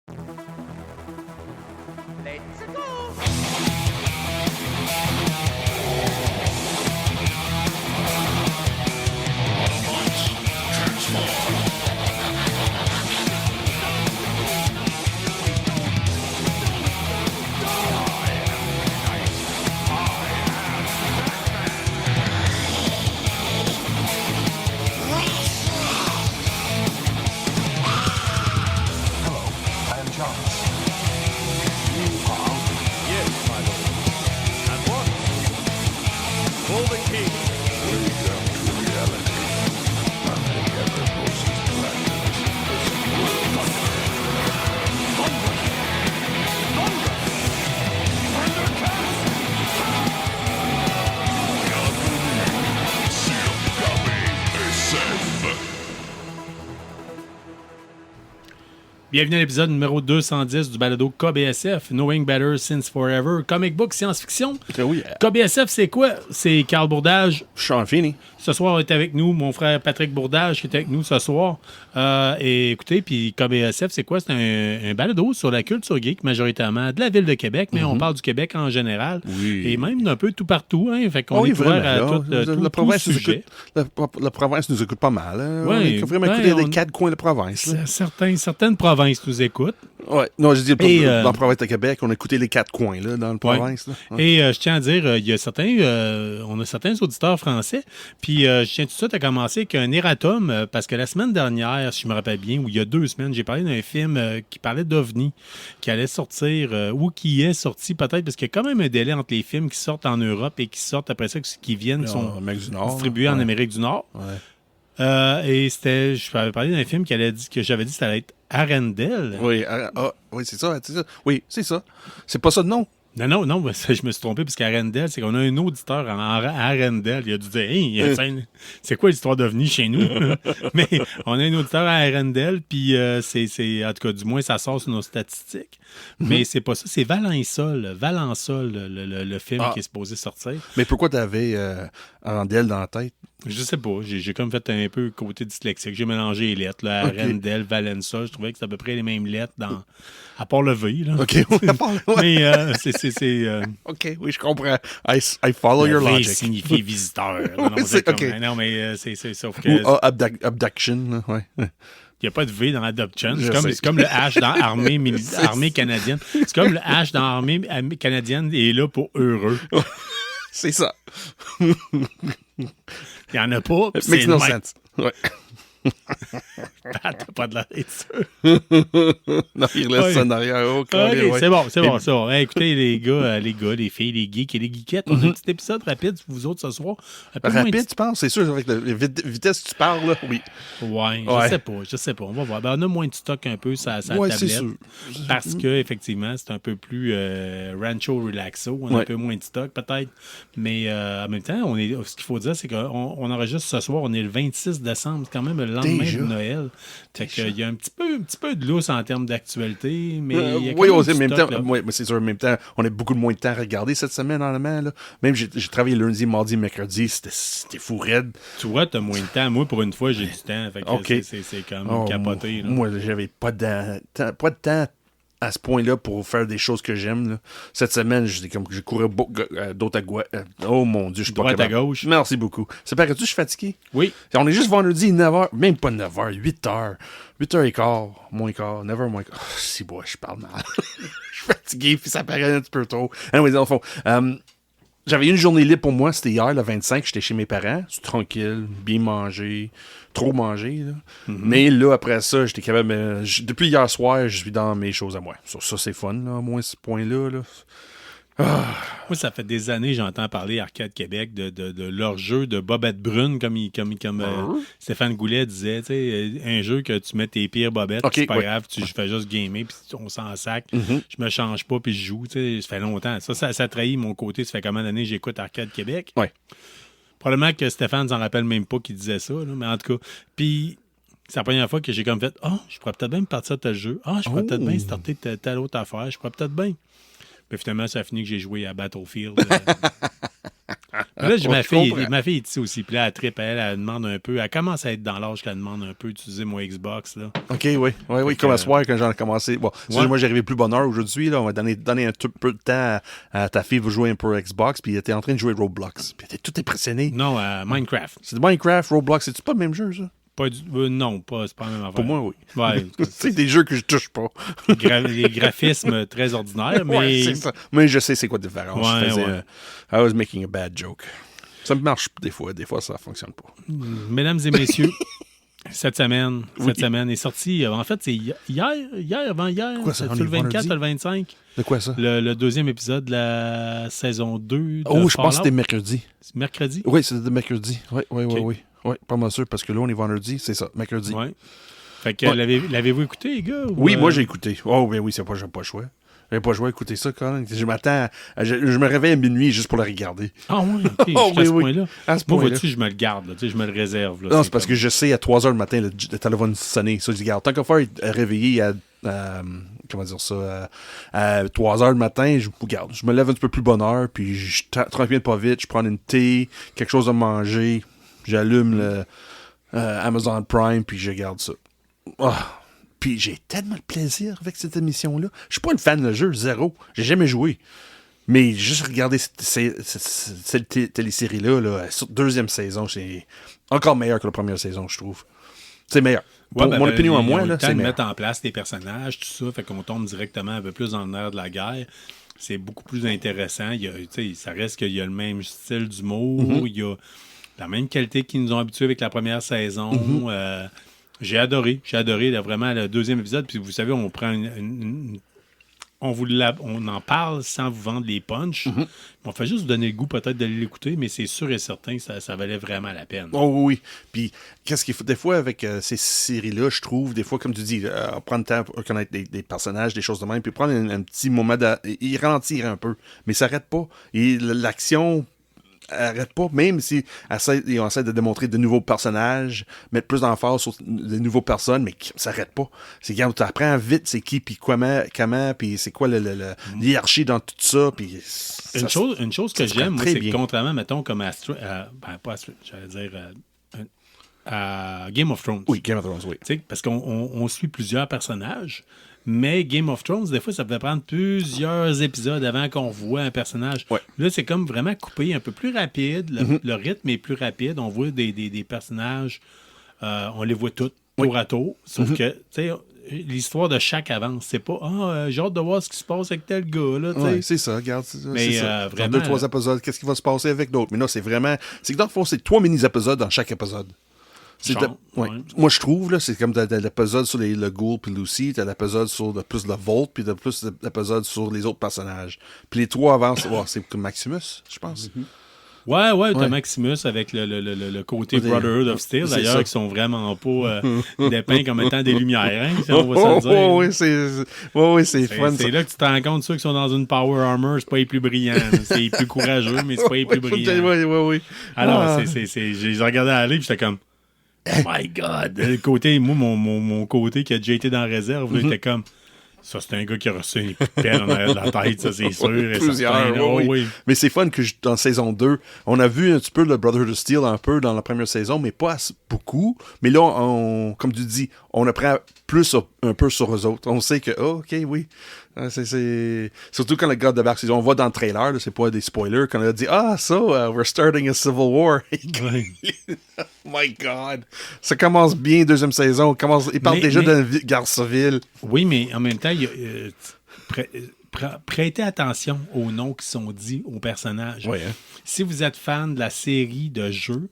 Let's go! I am Jones. Yes, my lord. At once. For the king. Welcome to reality. Nothing ever goes as planned. This will not Bienvenue à l'épisode numéro 210 du balado KBSF, Knowing Better Since Forever, comic book science-fiction. Oui. KBSF, c'est quoi? C'est Carl Bourdage. Sean Feeney. Ce soir, est avec nous mon frère Patrick Bourdage qui est avec nous ce soir. Et écoutez, puis KBSF, c'est quoi? C'est un balado sur la culture geek, majoritairement de la ville de Québec, mais on parle du Québec en général. Oui. Et même d'un peu tout partout. Hein? Fait qu'on Oui, est ouvert à vraiment, tout, là. tout La province nous sujet. écoute, la province nous écoute pas mal. Hein? Oui, Il faut vraiment ben, écouter on- les quatre coins de la province. Là. Certaines provinces nous écoutent. Ouais. Non, je dis Et, dans la province de Québec, on a écouté les quatre coins là, dans la province. Là. Ouais. Et je tiens à dire, il y a on a certains auditeurs français. Puis je tiens tout de suite à commencer avec un erratum, parce que la semaine dernière, si je me rappelle bien, ou il y a 2 semaines, j'ai parlé d'un film qui parlait d'OVNI, qui allait sortir, ou qui est sorti peut-être, parce qu'il y a quand même un délai entre les films qui sortent en Europe et qui sortent après ça, qui viennent, qui sont Amérique du Nord, distribués en ouais. Amérique du Nord. Ouais. Et je avais parlé d'un film que j'avais dit que ça allait être Arendelle. Oui, oui, c'est ça. Oui, c'est ça. C'est pas ça de nom. Non, je me suis trompé parce qu'Arendelle, c'est qu'on a un auditeur en Arendelle. Il a dû dire, hey, c'est quoi l'histoire d'OVNI chez nous? Mais on a un auditeur à Arendelle, puis c'est, en tout cas, du moins, ça sort sur nos statistiques. Mais c'est pas ça, c'est Valençol, le film qui est supposé sortir. Mais pourquoi t'avais Arendelle dans la tête? Je sais pas, j'ai comme fait un peu côté dyslexique. J'ai mélangé les lettres, là, Ok. Arendelle, Valençol. Je trouvais que c'était à peu près les mêmes lettres, à part le V. Là. OK, ouais. Mais c'est OK, oui, je comprends. I follow your V logic. signifie visiteur. Non, Oui, c'est- comme- ok. non, mais c'est sauf que Ou abduction, là, ouais. il n'y a pas de V dans Adoption. Je C'est sais. comme le H dans armée canadienne. C'est comme le H dans armée canadienne est là pour heureux. C'est ça. Il n'y en a pas. puis It makes c'est no le même. sense. Ouais. T'as pas de l'air d'être sûr. Non, il laisse Ouais. ça en arrière. Oh, OK, carré, ouais. c'est bon. Hey, écoutez, les gars, les filles, les geeks et les geekettes, on a un petit épisode rapide pour vous autres ce soir. Un peu moins Rapide, tu penses? C'est sûr, avec la vitesse que tu parles, là. Oui. Ouais, Ouais. je sais pas. On va voir. Ben, on a moins de stock un peu sur la Ouais, tablette. c'est sûr. Parce que, effectivement, c'est un peu plus rancho relaxo. On a Ouais. un peu moins de stock, peut-être. Mais en même temps, ce qu'il faut dire, c'est qu'on enregistre ce soir, on est le 26 décembre. C'est quand même le lendemain Déjà? de Noël. Fait qu'il y a un petit peu de lousse en termes d'actualité. Mais il y a quand Oui, même aussi, du en même stock, temps, là. ouais, mais c'est sûr, en même temps, on a beaucoup moins de temps à regarder cette semaine, honnêtement. Là. Même j'ai travaillé lundi, mardi, mercredi, c'était fou raide. Tu vois, t'as moins de temps. Moi, pour une fois, j'ai du temps. Fait que OK. c'est comme Oh, capoté. Là. Moi, j'avais pas de temps à ce point-là pour faire des choses que j'aime. Là. Cette semaine, j'ai couru d'autres à gauche. Oh mon Dieu, je suis pas Droite à capable. gauche. Merci beaucoup. Ça paraît-tu, je suis fatigué? Oui. On est juste vendredi, 9h, même pas 9h, 8h. 8h15, moins quart, 9h moins quart. Oh, si, bois, je parle mal. Je suis fatigué, puis ça paraît un petit peu tôt. Anyway, dans le fond, j'avais une journée libre pour moi, c'était hier, le 25, j'étais chez mes parents, c'est tranquille, bien mangé, trop mangé. Là. Mais là, après ça, j'étais capable. Depuis hier soir, je suis dans mes choses à moi. Ça, c'est fun, là, au moins, ce point-là. Là. Moi, ça fait des années j'entends parler Arcade Québec de leur jeu de Bobette Brune, comme Stéphane Goulet disait, tu sais, un jeu que tu mets tes pires bobettes, Ok, c'est pas ouais. grave, je fais juste gamer, puis on s'en sac, je me change pas, puis je joue, tu sais, ça fait longtemps. Ça trahit mon côté, ça fait combien d'années j'écoute Arcade Québec? Ouais. Probablement que Stéphane s'en rappelle même pas qu'il disait ça, là, mais en tout cas, puis c'est la première fois que j'ai comme fait « Ah, je pourrais peut-être bien me partir de tel jeu. Ah, je pourrais peut-être bien starter telle autre affaire. Je pourrais peut-être bien. » Mais finalement, ça a fini que j'ai joué à Battlefield. Là, j'ai Ouais, ma je fille. comprends. Ma fille est ici aussi. Puis là, elle trippe, elle demande un peu. Elle commence à être dans l'âge qu'elle demande un peu d'utiliser mon Xbox. Là. OK, oui. Oui, comme à soir, quand j'en ai commencé. Bon, Ouais. moi, j'arrivais plus bonne heure aujourd'hui. Là. On va donner un tout peu de temps à ta fille pour jouer un peu à Xbox, puis elle était en train de jouer Roblox. Puis elle était toute impressionnée. Non, Minecraft. C'est de Minecraft, Roblox, c'est-tu pas le même jeu, ça? Non, c'est pas la même affaire. Pour moi, oui. Ouais, C'est des jeux que je touche pas. les graphismes très ordinaires, mais. Ouais, c'est ça. Mais je sais c'est quoi la différence. Ouais, Je faisais, ouais. I was making a bad joke. Ça me marche des fois ça fonctionne pas. Mesdames et messieurs, cette semaine est sortie. En fait, c'est avant-hier. Quoi, ça, C'est on le est 24 vendredi? ou le 25. De quoi ça? Le deuxième épisode de la saison 2. De Oh, je pense que Fallout. c'était mercredi. C'est mercredi. Oui, c'était mercredi. Oui. Ok. Oui, pas mal sûr, parce que là, on est vendredi, c'est ça, mercredi. Ouais. Fait que Ouais. l'avez-vous écouté, les gars? Oui, moi, j'ai écouté. Oh, ben oui, j'ai pas le choix. J'ai pas le choix d'écouter ça, quand même. Je m'attends. Je me réveille à minuit juste pour le regarder. Ah ouais, ok, Oh, jusqu'à ce oui. point-là. À ce Moi, point-là. vois-tu, je me le garde, là, tu sais, je me le réserve. Là, Non, c'est parce comme- que je sais, à 3 h du matin, le téléphone sonne. Ça, je dis, regarde, tant qu'à faire réveiller comment dire ça, à 3 h du matin, je me lève un petit peu plus bonne heure, puis je tranquille pas vite, je prends une thé, quelque chose à manger, j'allume le Amazon Prime, puis je regarde ça. Ah. Puis j'ai tellement de plaisir avec cette émission-là. Je suis pas une fan de jeu, zéro. J'ai jamais joué. Mais juste regarder cette télésérie-là, là, sur deuxième saison, c'est encore meilleur que la première saison, je trouve. C'est meilleur. Ouais, Mon opinion à ils moi, ont eu là, le temps c'est de meilleur. mettre en place des personnages, tout ça, fait qu'on tombe directement un peu plus dans le nerf de la guerre. C'est beaucoup plus intéressant. Il y a, tu sais, ça reste qu'il y a le même style d'humour, Mm-hmm. il y a la même qualité qu'ils nous ont habitués avec la première saison. Mm-hmm. J'ai adoré là, vraiment le deuxième épisode. Puis vous savez, on prend on en parle sans vous vendre les punchs. Mm-hmm. On fait juste vous donner le goût peut-être d'aller l'écouter, mais c'est sûr et certain que ça valait vraiment la peine. Oh oui. Puis, qu'est-ce qu'il faut des fois avec ces séries-là, je trouve, des fois, comme tu dis, prendre le temps pour connaître des personnages, des choses de même, puis prendre un petit moment il ralentir un peu. Mais ça n'arrête pas. Et l'action arrête pas, même si ils essaient de démontrer de nouveaux personnages, mettre plus d'emphase sur de nouveaux personnes, mais ça n'arrête pas. C'est quand tu apprends vite c'est qui, puis comment, puis c'est quoi l'hierarchie dans tout ça, puis Une chose que ça se j'aime, fait moi, très c'est que bien. contrairement, mettons, comme pas Astro, j'allais dire à Game of Thrones. Oui, Game of Thrones, oui. Tu sais, parce qu'on suit plusieurs personnages, mais Game of Thrones, des fois, ça peut prendre plusieurs épisodes avant qu'on voit un personnage. Ouais. Là, c'est comme vraiment coupé, un peu plus rapide. Le rythme est plus rapide. On voit des personnages, on les voit tous, tour à tour. Sauf que, tu sais, l'histoire de chaque avance, c'est pas j'ai hâte de voir ce qui se passe avec tel gars, là, tu sais. Ouais, c'est ça, regarde. Mais, c'est ça. vraiment, Dans 2-3 épisodes, qu'est-ce qui va se passer avec d'autres? Mais là, c'est vraiment. C'est que dans le fond, c'est 3 mini-épisodes dans chaque épisode. Genre, Ouais. ouais. Moi, je trouve, là, c'est comme t'as l'épisode sur le Ghoul puis Lucy, t'as l'épisode sur plus le Vault, puis t'as plus l'épisode sur les autres personnages. Puis les 3 avancent, c'est comme Maximus, je pense. Ouais, t'as Ouais. Maximus avec le côté Ouais, Brotherhood of Steel, c'est d'ailleurs, ça. qui sont vraiment pas dépeints comme étant des lumières, hein, si on va se le dire. Oui, c'est fun. C'est ça. là que tu te rends compte, ceux qui sont dans une Power Armor, c'est pas les plus brillants. C'est les plus courageux, mais c'est pas les plus brillants. Oui. Alors, Ah. j'ai regardé aller, puis j'étais comme, oh my God! Le côté, moi, mon côté qui a déjà été dans la réserve, là, était comme, ça, c'est un gars qui a reçu une pelle en arrière de la tête, ça, c'est sûr. et Plusieurs, certain, là. oui. Oh, oui. Mais c'est fun que dans saison 2, on a vu un petit peu le Brotherhood of Steel un peu dans la première saison, mais pas beaucoup. Mais là, comme tu dis, on apprend plus un peu sur eux autres. On sait que, OK, oui. Surtout quand le gars débarque, on voit dans le trailer, là, c'est pas des spoilers, quand on a dit, we're starting a civil war. Ouais. Oh my God. Ça commence bien, deuxième saison. Il parle déjà d'une guerre civile. Oui, mais en même temps, il y a, prêtez attention aux noms qui sont dits aux personnages. Ouais, hein. Si vous êtes fan de la série de jeux,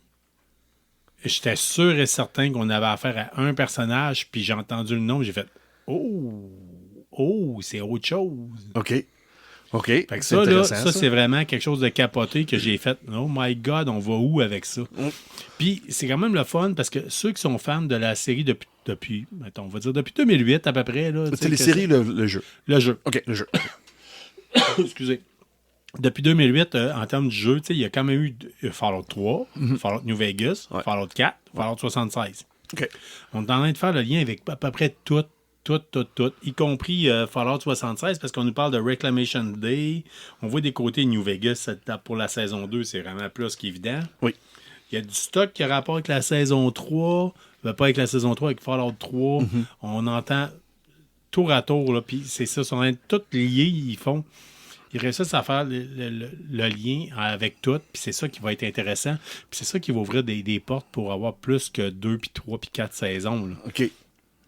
j'étais sûr et certain qu'on avait affaire à un personnage, puis j'ai entendu le nom, j'ai fait Oh, c'est autre chose. OK. Fait que ça, là, c'est vraiment quelque chose de capoté que j'ai fait. Oh my God, on va où avec ça? Puis c'est quand même le fun parce que ceux qui sont fans de la série depuis mettons, on va dire depuis 2008 à peu près. Là, C'est les séries, le jeu. Le jeu. OK, le jeu. Excusez. Depuis 2008, en termes de jeu, il y a quand même eu Fallout 3, Fallout New Vegas, Ouais. Fallout 4, Fallout 76. OK. On est en train de faire le lien avec à peu près toutes Tout, y compris Fallout 76, parce qu'on nous parle de Reclamation Day. On voit des côtés New Vegas pour la saison 2, c'est vraiment plus qu'évident. Oui. Il y a du stock qui a rapport avec la saison 3, pas avec la saison 3, avec Fallout 3. On entend tour à tour, là, puis c'est ça, ils sont tous liés, ils réussissent à faire le lien avec tout, puis c'est ça qui va être intéressant, puis c'est ça qui va ouvrir des portes pour avoir plus que 2, puis 3, puis 4 saisons. Là. OK.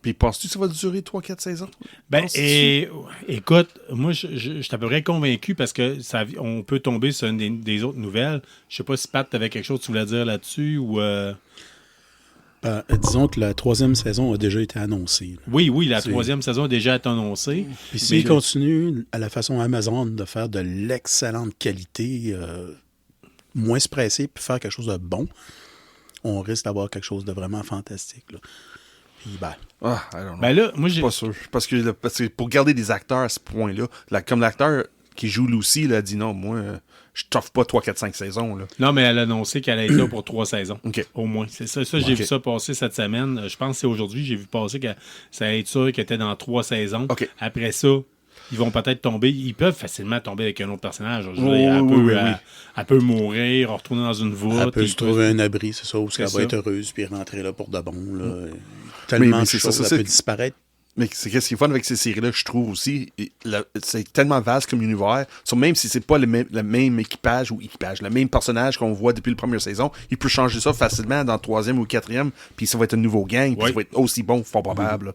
Puis penses-tu que ça va durer 3-4 saisons? Écoute, moi, je suis à peu près convaincu parce que on peut tomber sur une des autres nouvelles. Je sais pas si Pat, t'avais quelque chose que tu voulais dire là-dessus ou... disons que la 3e saison a déjà été annoncée. Oui, la 3e saison a déjà été annoncée. Puis s'ils continuent à la façon Amazon de faire de l'excellente qualité, moins se presser puis faire quelque chose de bon, on risque d'avoir quelque chose de vraiment fantastique. Là. Puis I don't know. Là, moi, j'ai pas sûr. Parce que pour garder des acteurs à ce point-là, comme l'acteur qui joue Lucy, là, a dit non, moi, je t'offre pas 3, 4, 5 saisons. Là. Non, mais elle a annoncé qu'elle allait être là pour 3 saisons. OK. Au moins. C'est ça. J'ai vu ça passer cette semaine. Je pense que c'est aujourd'hui. J'ai vu passer que ça allait être sûr qu'elle était dans 3 saisons. OK. Après ça, ils vont peut-être tomber. Ils peuvent facilement tomber avec un autre personnage. Elle peut mourir, retourner dans une voûte. Elle peut se trouver un abri, c'est ça, où elle va être heureuse, puis rentrer là pour de bon. Là. Tellement de choses, ça peut disparaître. Mais c'est ce qui est fun avec ces séries-là, je trouve aussi. C'est tellement vaste comme univers. Même si c'est pas le même équipage, le même personnage qu'on voit depuis la première saison, il peut changer ça facilement dans le 3e ou 4e, puis ça va être un nouveau gang, puis ça va être aussi bon, fort probable.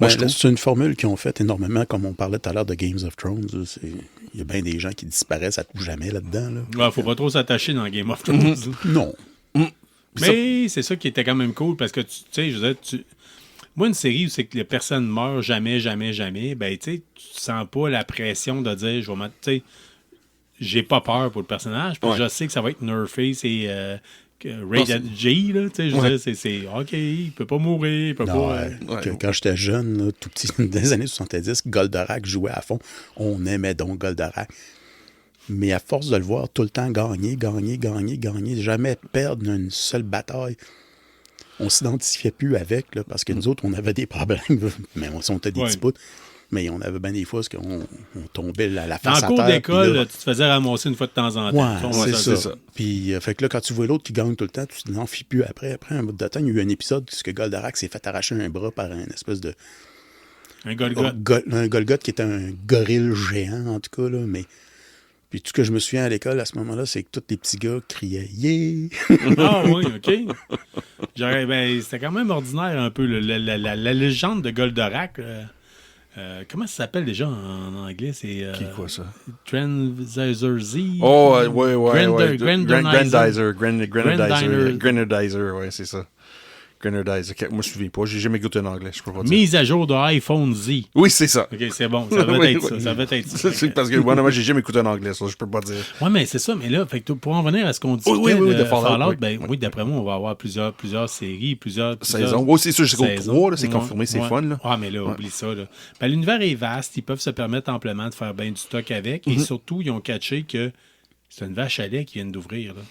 C'est une formule qu'ils ont faite énormément, comme on parlait tout à l'heure de Games of Thrones. Il y a bien des gens qui disparaissent à tout jamais là-dedans. Là. Faut pas trop s'attacher dans Game of Thrones. Non. Mais c'est ça qui était quand même cool, parce que, tu sais, je veux dire, moi, une série où c'est que les personnes meurent jamais, ben, tu sais, tu sens pas la pression de dire, je vais mettre, tu sais, j'ai pas peur pour le personnage, puis je sais que ça va être nerfé, c'est Rated G, là, tu sais, je veux dire, c'est OK, il peut pas mourir, il peut pas... Quand j'étais jeune, là, tout petit, dans les années 70, Goldorak jouait à fond. On aimait donc Goldorak. Mais à force de le voir tout le temps gagner, jamais perdre une seule bataille, on s'identifiait plus avec, là, parce que nous autres, on avait des problèmes, mais on était des petits bouts. Mais on avait bien des fois qu'on tombait la face à terre. Dans le cours d'école, tu te faisais ramasser une fois de temps en temps. Ouais, c'est ça. Puis, fait que là, quand tu vois l'autre qui gagne tout le temps, tu n'en fies plus après. Après un bout de temps, il y a eu un épisode où Goldorak s'est fait arracher un bras par une espèce de... Un Golgoth. Un Golgoth qui était un gorille géant, en tout cas, là, mais... Puis tout ce que je me souviens à l'école à ce moment-là, c'est que tous les petits gars criaient « Yeah! » Ah oui, OK. C'était quand même ordinaire un peu. La légende de Goldorak. Comment ça s'appelle déjà en anglais? C'est quoi ça? Transizer Z. Oh, ouais. Grenadizer, ouais, c'est ça. Grenadizer. Moi, je ne me souviens pas. J'ai jamais goûté en anglais. Je peux pas dire. Mise à jour de iPhone Z. Oui, c'est ça. OK, c'est bon. Ça va être ça. Ça va être ça. C'est parce que moi, j'ai jamais écouté en anglais, ça. Je peux pas dire. Oui, mais c'est ça. Mais là, fait que pour en venir à ce qu'on dit de Fallout, oui, d'après moi, on va avoir plusieurs séries, plusieurs saisons. Oui, c'est sûr. Jusqu'au 3, c'est confirmé, c'est fun. Là. Ah, mais là, oublie ça. Là. Ben, l'univers est vaste. Ils peuvent se permettre amplement de faire bien du stock avec. Et surtout, ils ont catché que c'est une vache à lait qui vient d'ouvrir. Là.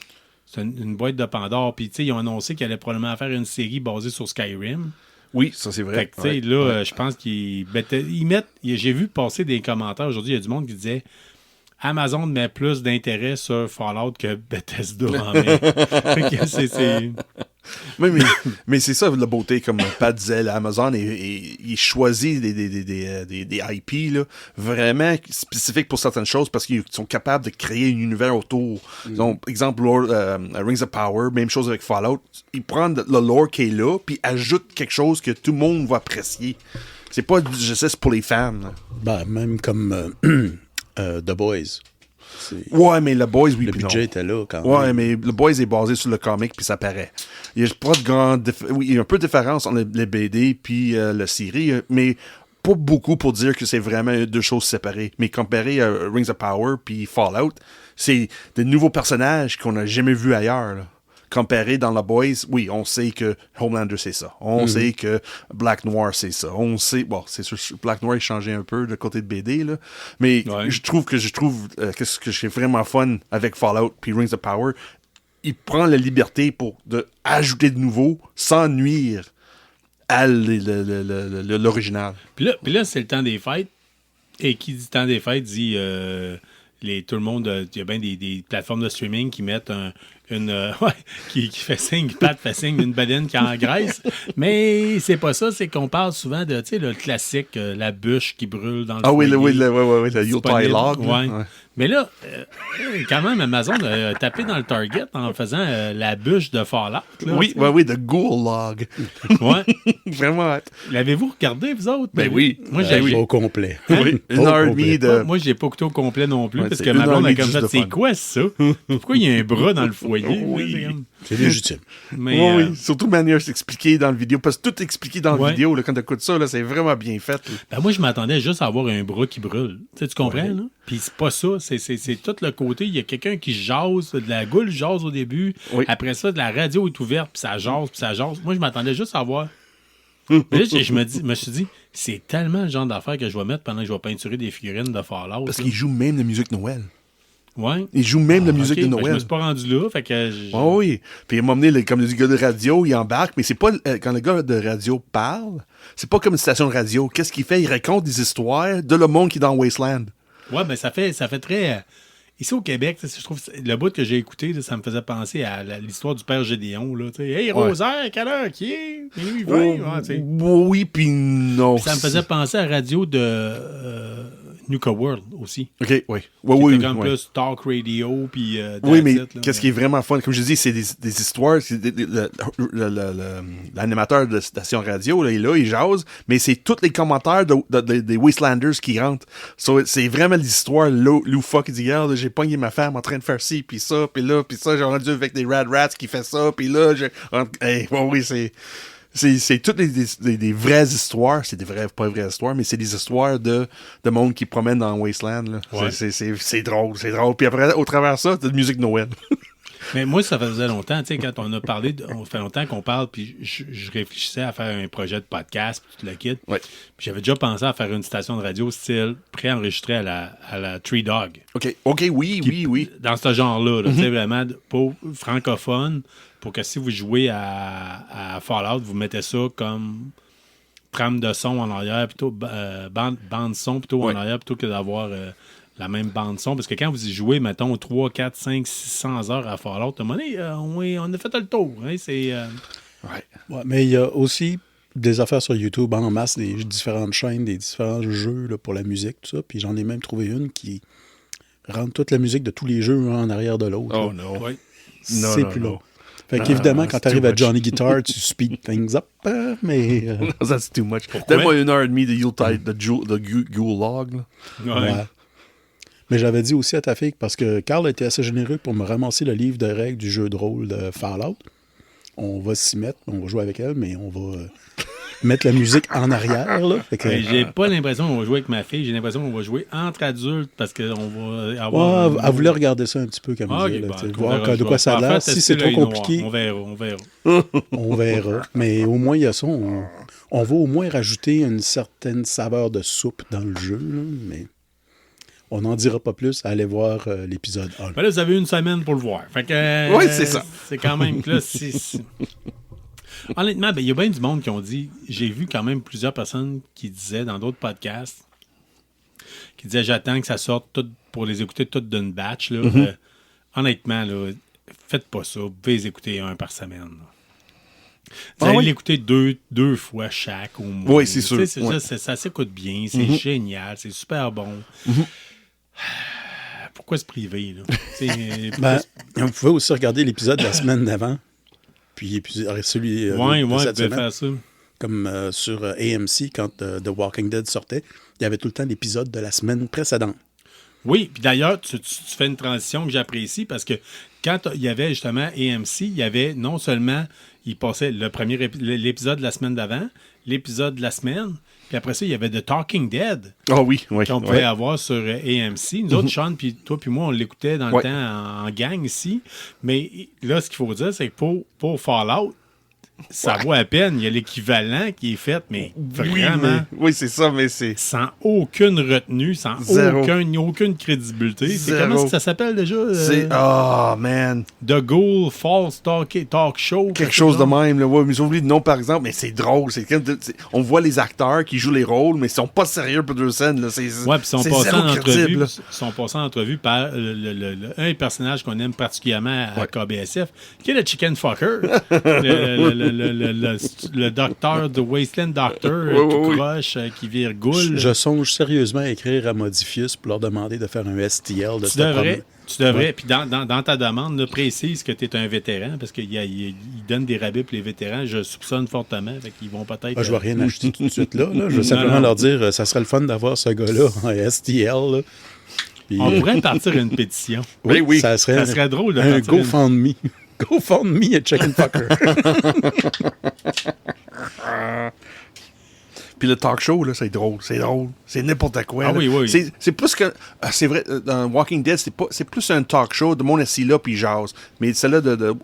C'est une boîte de Pandore. Puis, tu sais, ils ont annoncé qu'ils allaient probablement faire une série basée sur Skyrim. Oui, ça, c'est vrai. Fait que, tu sais, là, je pense qu'ils mettent... J'ai vu passer des commentaires aujourd'hui. Il y a du monde qui disait Amazon met plus d'intérêt sur Fallout que Bethesda en met. Fait que c'est... Mais c'est ça la beauté, comme Pat disait, là, Amazon il choisit des IP là, vraiment spécifiques pour certaines choses parce qu'ils sont capables de créer un univers autour. Donc, exemple, Rings of Power, même chose avec Fallout. Ils prennent le lore qui est là, puis ajoutent quelque chose que tout le monde va apprécier. C'est pas, je sais, c'est pour les fans. Ben, même comme The Boys. Ouais, mais le Boys, oui, le budget était là quand même. Ouais, mais le Boys est basé sur le comic, puis ça paraît. Il y a pas de grande... Oui, il y a un peu de différence entre les BD puis la série, mais pas beaucoup pour dire que c'est vraiment deux choses séparées. Mais comparé à Rings of Power puis Fallout, c'est de nouveaux personnages qu'on n'a jamais vus ailleurs, là. Comparé dans The Boys, oui, on sait que Homelander, c'est ça. On sait que Black Noir, c'est ça. On sait... Bon, c'est sûr, Black Noir, il changeait un peu de côté de BD, là. Mais je trouve que ce que j'ai vraiment fun avec Fallout puis Rings of Power, il prend la liberté pour ajouter de nouveau sans nuire à l'original. Puis là, c'est le temps des fêtes. Et qui dit temps des fêtes dit tout le monde. Il y a bien des plateformes de streaming qui mettent qui fait signe, Pat fait signe d'une baleine qui engraisse. Mais c'est pas ça, c'est qu'on parle souvent de, tu sais, le classique, la bûche qui brûle dans le foyer. Le Yuletide log. Ouais. Mais là, quand même, Amazon a tapé dans le target en faisant la bûche de Fallout. Là, oui, de Ghoul Log. Ouais. Vraiment hâte. L'avez-vous regardé, vous autres? Ben oui. Moi, j'ai Au complet. Oui, une Au heure et complet. demie de... Moi, j'ai pas écouté au complet non plus, Ouais, parce c'est que une ma blonde heure et a comme demie ça, juste de c'est fun. quoi ça? Pourquoi il y a un bras dans le foyer? Oui. C'est légitime. Mais, Oui. Surtout manière s'expliquer dans le vidéo. Parce que tout est expliqué dans la vidéo. Là, quand tu écoutes ça, là, c'est vraiment bien fait. ben moi, je m'attendais juste à avoir un bras qui brûle. Tu comprends, là? Puis c'est pas ça. C'est tout le côté. Il y a quelqu'un qui jase, de la goule jase au début. Oui. Après ça, de la radio est ouverte, puis ça jase, puis ça jase. Moi, je m'attendais juste à voir. Mais là, je me suis dit, c'est tellement le genre d'affaires que je vais mettre pendant que je vais peinturer des figurines de Fallout. Parce là. qu'il joue même la musique de Noël. Ouais. Il joue même la musique Ok, de ben, je Noël. me suis pas rendu là, fait que... Oui. Puis il m'a emmené, comme le gars de radio, il embarque, mais c'est pas quand le gars de radio parle, c'est pas comme une station de radio. Qu'est-ce qu'il fait? Il raconte des histoires de le monde qui est dans Wasteland. Ouais, ben ça fait très... Ici au Québec, je trouve le bout que j'ai écouté, là, ça me faisait penser à l'histoire du père Gédéon. Là, hey, Rosaire, quelle heure qui est? Minuit 20. Ouais, tu sais. Oui, puis non. Puis ça me faisait penser à la radio de Nuka World aussi. OK, oui. Qui Oui, était comme oui. plus talk radio, puis Oui, mais that's it, là, qu'est-ce qui est vraiment fun, comme je dis, c'est des histoires. L'animateur de station radio, là, il jase, mais c'est tous les commentaires des Wastelanders qui rentrent. So, c'est vraiment l'histoire loufoque. Il dit, regarde, j'ai pogné ma femme en train de faire ci, puis ça, puis ça, j'ai rendu avec des Rad Rats qui fait ça, puis là, oui, c'est toutes des vraies histoires. C'est pas vraies histoires, mais c'est des histoires de monde qui promène dans Wasteland. Là. Ouais. C'est drôle. Puis après, au travers de ça, t'as de musique de Noël. Mais moi, ça faisait longtemps, tu sais, quand on a parlé, on fait longtemps qu'on parle, puis je réfléchissais à faire un projet de podcast, puis tout le kit. Ouais. Puis j'avais déjà pensé à faire une station de radio style préenregistrée à la Tree Dog. OK, oui. Dans ce genre-là, tu sais, vraiment, pour francophone, pour que si vous jouez à Fallout, vous mettez ça comme trame de son en arrière, plutôt bande son plutôt en arrière, plutôt que d'avoir la même bande son. Parce que quand vous y jouez, mettons, 3, 4, 5, 600 heures à Fallout, à un moment donné, on a fait le tour. Hein, c'est... Ouais, mais il y a aussi des affaires sur YouTube en masse, des différentes chaînes, des différents jeux là, pour la musique, tout ça. Puis j'en ai même trouvé une qui rentre toute la musique de tous les jeux un en arrière de l'autre. Oh là. non. Ouais. C'est plus long. Fait qu'évidemment, quand tu arrives à Johnny Guitar, tu speed things up, mais... That's too much. Donne-moi 1h30 de Yuletide, de Ghoul Log. Là. Ouais. Mais j'avais dit aussi à ta fille, parce que Carl a été assez généreux pour me ramasser le livre de règles du jeu de rôle de Fallout. On va s'y mettre, on va jouer avec elle, mais on va mettre la musique en arrière. Là. Fait que, J'ai pas l'impression qu'on va jouer avec ma fille, j'ai l'impression qu'on va jouer entre adultes parce qu'on va avoir... elle voulait regarder ça un petit peu, comme Ah, disait, ok, là, bon, voir de quoi ça a l'air. Si c'est trop compliqué, on verra. on verra. Mais au moins, il y a ça. On va au moins rajouter une certaine saveur de soupe dans le jeu, là, mais... On n'en dira pas plus. Allez voir l'épisode 1. Ben là, vous avez une semaine pour le voir. Fait que, Oui, c'est ça. C'est quand même que là, Honnêtement, il y a bien du monde qui ont dit... J'ai vu quand même plusieurs personnes qui disaient dans d'autres podcasts, qui disaient j'attends que ça sorte tout pour les écouter toutes d'une batch. Là. Honnêtement, là, faites pas ça. Vous pouvez les écouter un par semaine. Là. Vous allez l'écouter deux fois chaque au moins. Oui, c'est sûr. Tu sais, ça s'écoute bien. C'est génial. C'est super bon. Pourquoi se priver, là? Vous pouvez aussi regarder l'épisode de la semaine d'avant. Puis celui de cette semaine. Faire ça. Comme sur AMC, quand The Walking Dead sortait, il y avait tout le temps l'épisode de la semaine précédente. Oui, puis d'ailleurs, tu fais une transition que j'apprécie parce que quand il y avait justement AMC, il y avait non seulement, il passait l'épisode de la semaine d'avant, l'épisode de la semaine, puis après ça, il y avait The Talking Dead. Ah oui. Qu'on pouvait avoir sur AMC. Nous autres, Sean, puis toi, puis moi, on l'écoutait dans le temps en gang ici. Mais là, ce qu'il faut dire, c'est que pour Fallout, ça vaut à peine. Il y a l'équivalent qui est fait, mais vraiment... Oui, c'est ça, mais c'est... Sans aucune retenue, sans Zéro. aucune crédibilité. C'est Zéro. comment ça s'appelle déjà? C'est... Oh, man. The Ghoul False Talk Show. Quelque chose de même, là. Ouais, mais j'ai oublié le nom, par exemple, mais c'est drôle. On voit les acteurs qui jouent les rôles, mais ils sont pas sérieux pour 2 scènes, là. Ouais, puis ils sont c'est passés zéro en entrevue. crédible, là. Ils sont passés en entrevue par un personnage qu'on aime particulièrement à KBSF, qui est le Chicken Fucker. le docteur de Wasteland Doctor tout croche, qui vire goule. Je songe sérieusement à écrire à Modifius pour leur demander de faire un STL de Tu devrais. Ouais. Puis dans ta demande, là, précise que tu es un vétéran, parce qu'il donne des rabais pour les vétérans. Je soupçonne fortement. Fait qu'ils vont peut-être... Je ne vais rien acheter tout de suite là. Je veux simplement leur dire ça serait le fun d'avoir ce gars-là en STL. Là. Puis, On pourrait partir une pétition. Oui. Ça serait drôle de un partir une- GoFundMe. GoFundMe à Chicken Fucker. Puis le talk show, là, c'est drôle. C'est drôle. C'est n'importe quoi. Ah là. oui. C'est plus que... c'est vrai, dans Walking Dead, c'est plus un talk show. De monde assis là, puis jase. Mais celle-là de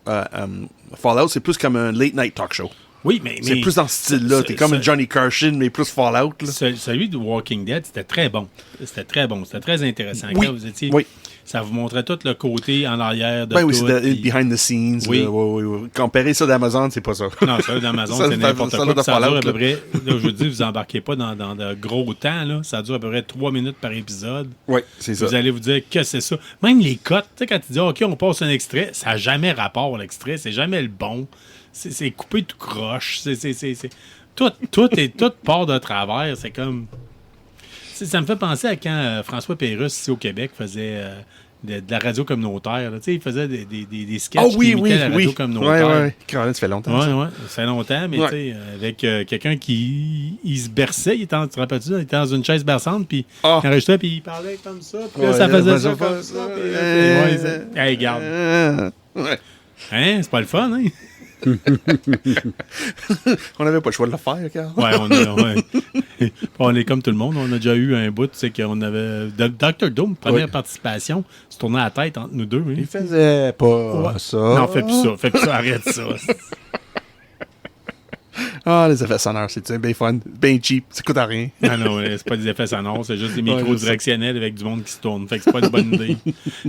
Fallout, c'est plus comme un late-night talk show. Oui, mais C'est plus dans ce style-là. T'es comme un ce- Johnny Carson, mais plus Fallout. Là. Celui de Walking Dead, c'était très bon. C'était très intéressant. Oui, Quand vous étiez, oui. Ça vous montrait tout le côté en arrière de Ben oui, tout. c'est puis- behind the scenes. Oui. Là, oui. Comparer ça d'Amazon, c'est pas ça. Non, ça d'Amazon, Ça, c'est n'importe ça, quoi. là, Puis Ça Fallout, dure à peu là. près, là, je vous dis, vous embarquez pas dans de gros temps. Là. Ça dure à peu près 3 minutes par épisode. Oui, c'est ça. Vous allez vous dire que c'est ça. Même les cotes, tu sais, quand tu dis OK, on passe un extrait, ça n'a jamais rapport à l'extrait, c'est jamais le bon. C'est coupé tout croche. Tout part de travers. C'est comme. Ça me fait penser à quand François Pérusse, ici au Québec, faisait de la radio communautaire. Là. Il faisait des sketchs Oh oui, qui imitaient oui, la radio oui. communautaire. Oui. Caroline, ça fait longtemps. ça. Ouais, ça fait longtemps, mais Ouais. tu sais, avec quelqu'un qui il se berçait, tu te rappelles-tu, il était dans une chaise berçante, puis Ah. il enregistrait, puis il parlait comme ça, puis là, Ouais, ça faisait là, ça ça comme fait ça. ça. Puis là, ouais, hey, regarde. Ouais. Hein, c'est pas le fun, hein? On n'avait pas le choix de le faire, Carl. Ouais, on est comme tout le monde, on a déjà eu un bout, tu sais, qu'on avait... Dr. Doom, première Ouais. participation, se tournait la tête entre nous deux. Hein? Il faisait pas Ouais. ça. Non, fais plus ça, arrête ça. Ah, les effets sonores, c'est bien fun, bien cheap, ça coûte à rien. Non, c'est pas des effets sonores, c'est juste des micros Ouais, je sais. directionnels avec du monde qui se tourne. Fait que c'est pas une bonne idée.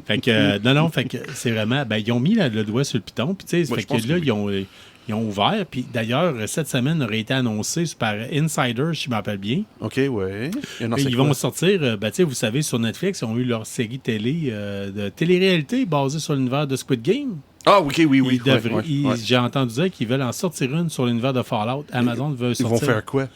Fait que, fait que c'est vraiment, ben, ils ont mis le doigt sur le piton, puis tu sais, Ouais, fait je pense que là, que oui. ils ont ouvert, puis d'ailleurs, cette semaine aurait été annoncé par Insider, si je me rappelle bien. OK, ouais. Il y en a, Puis c'est ils quoi? vont sortir, ben, tu sais, vous savez, sur Netflix, ils ont eu leur série télé de télé-réalité basée sur l'univers de Squid Game. Ah, OK, oui. Ils ouais, devraient- ouais, ouais. J'ai entendu dire qu'ils veulent en sortir une sur l'univers de Fallout. Amazon veut Ils sortir. vont faire quoi?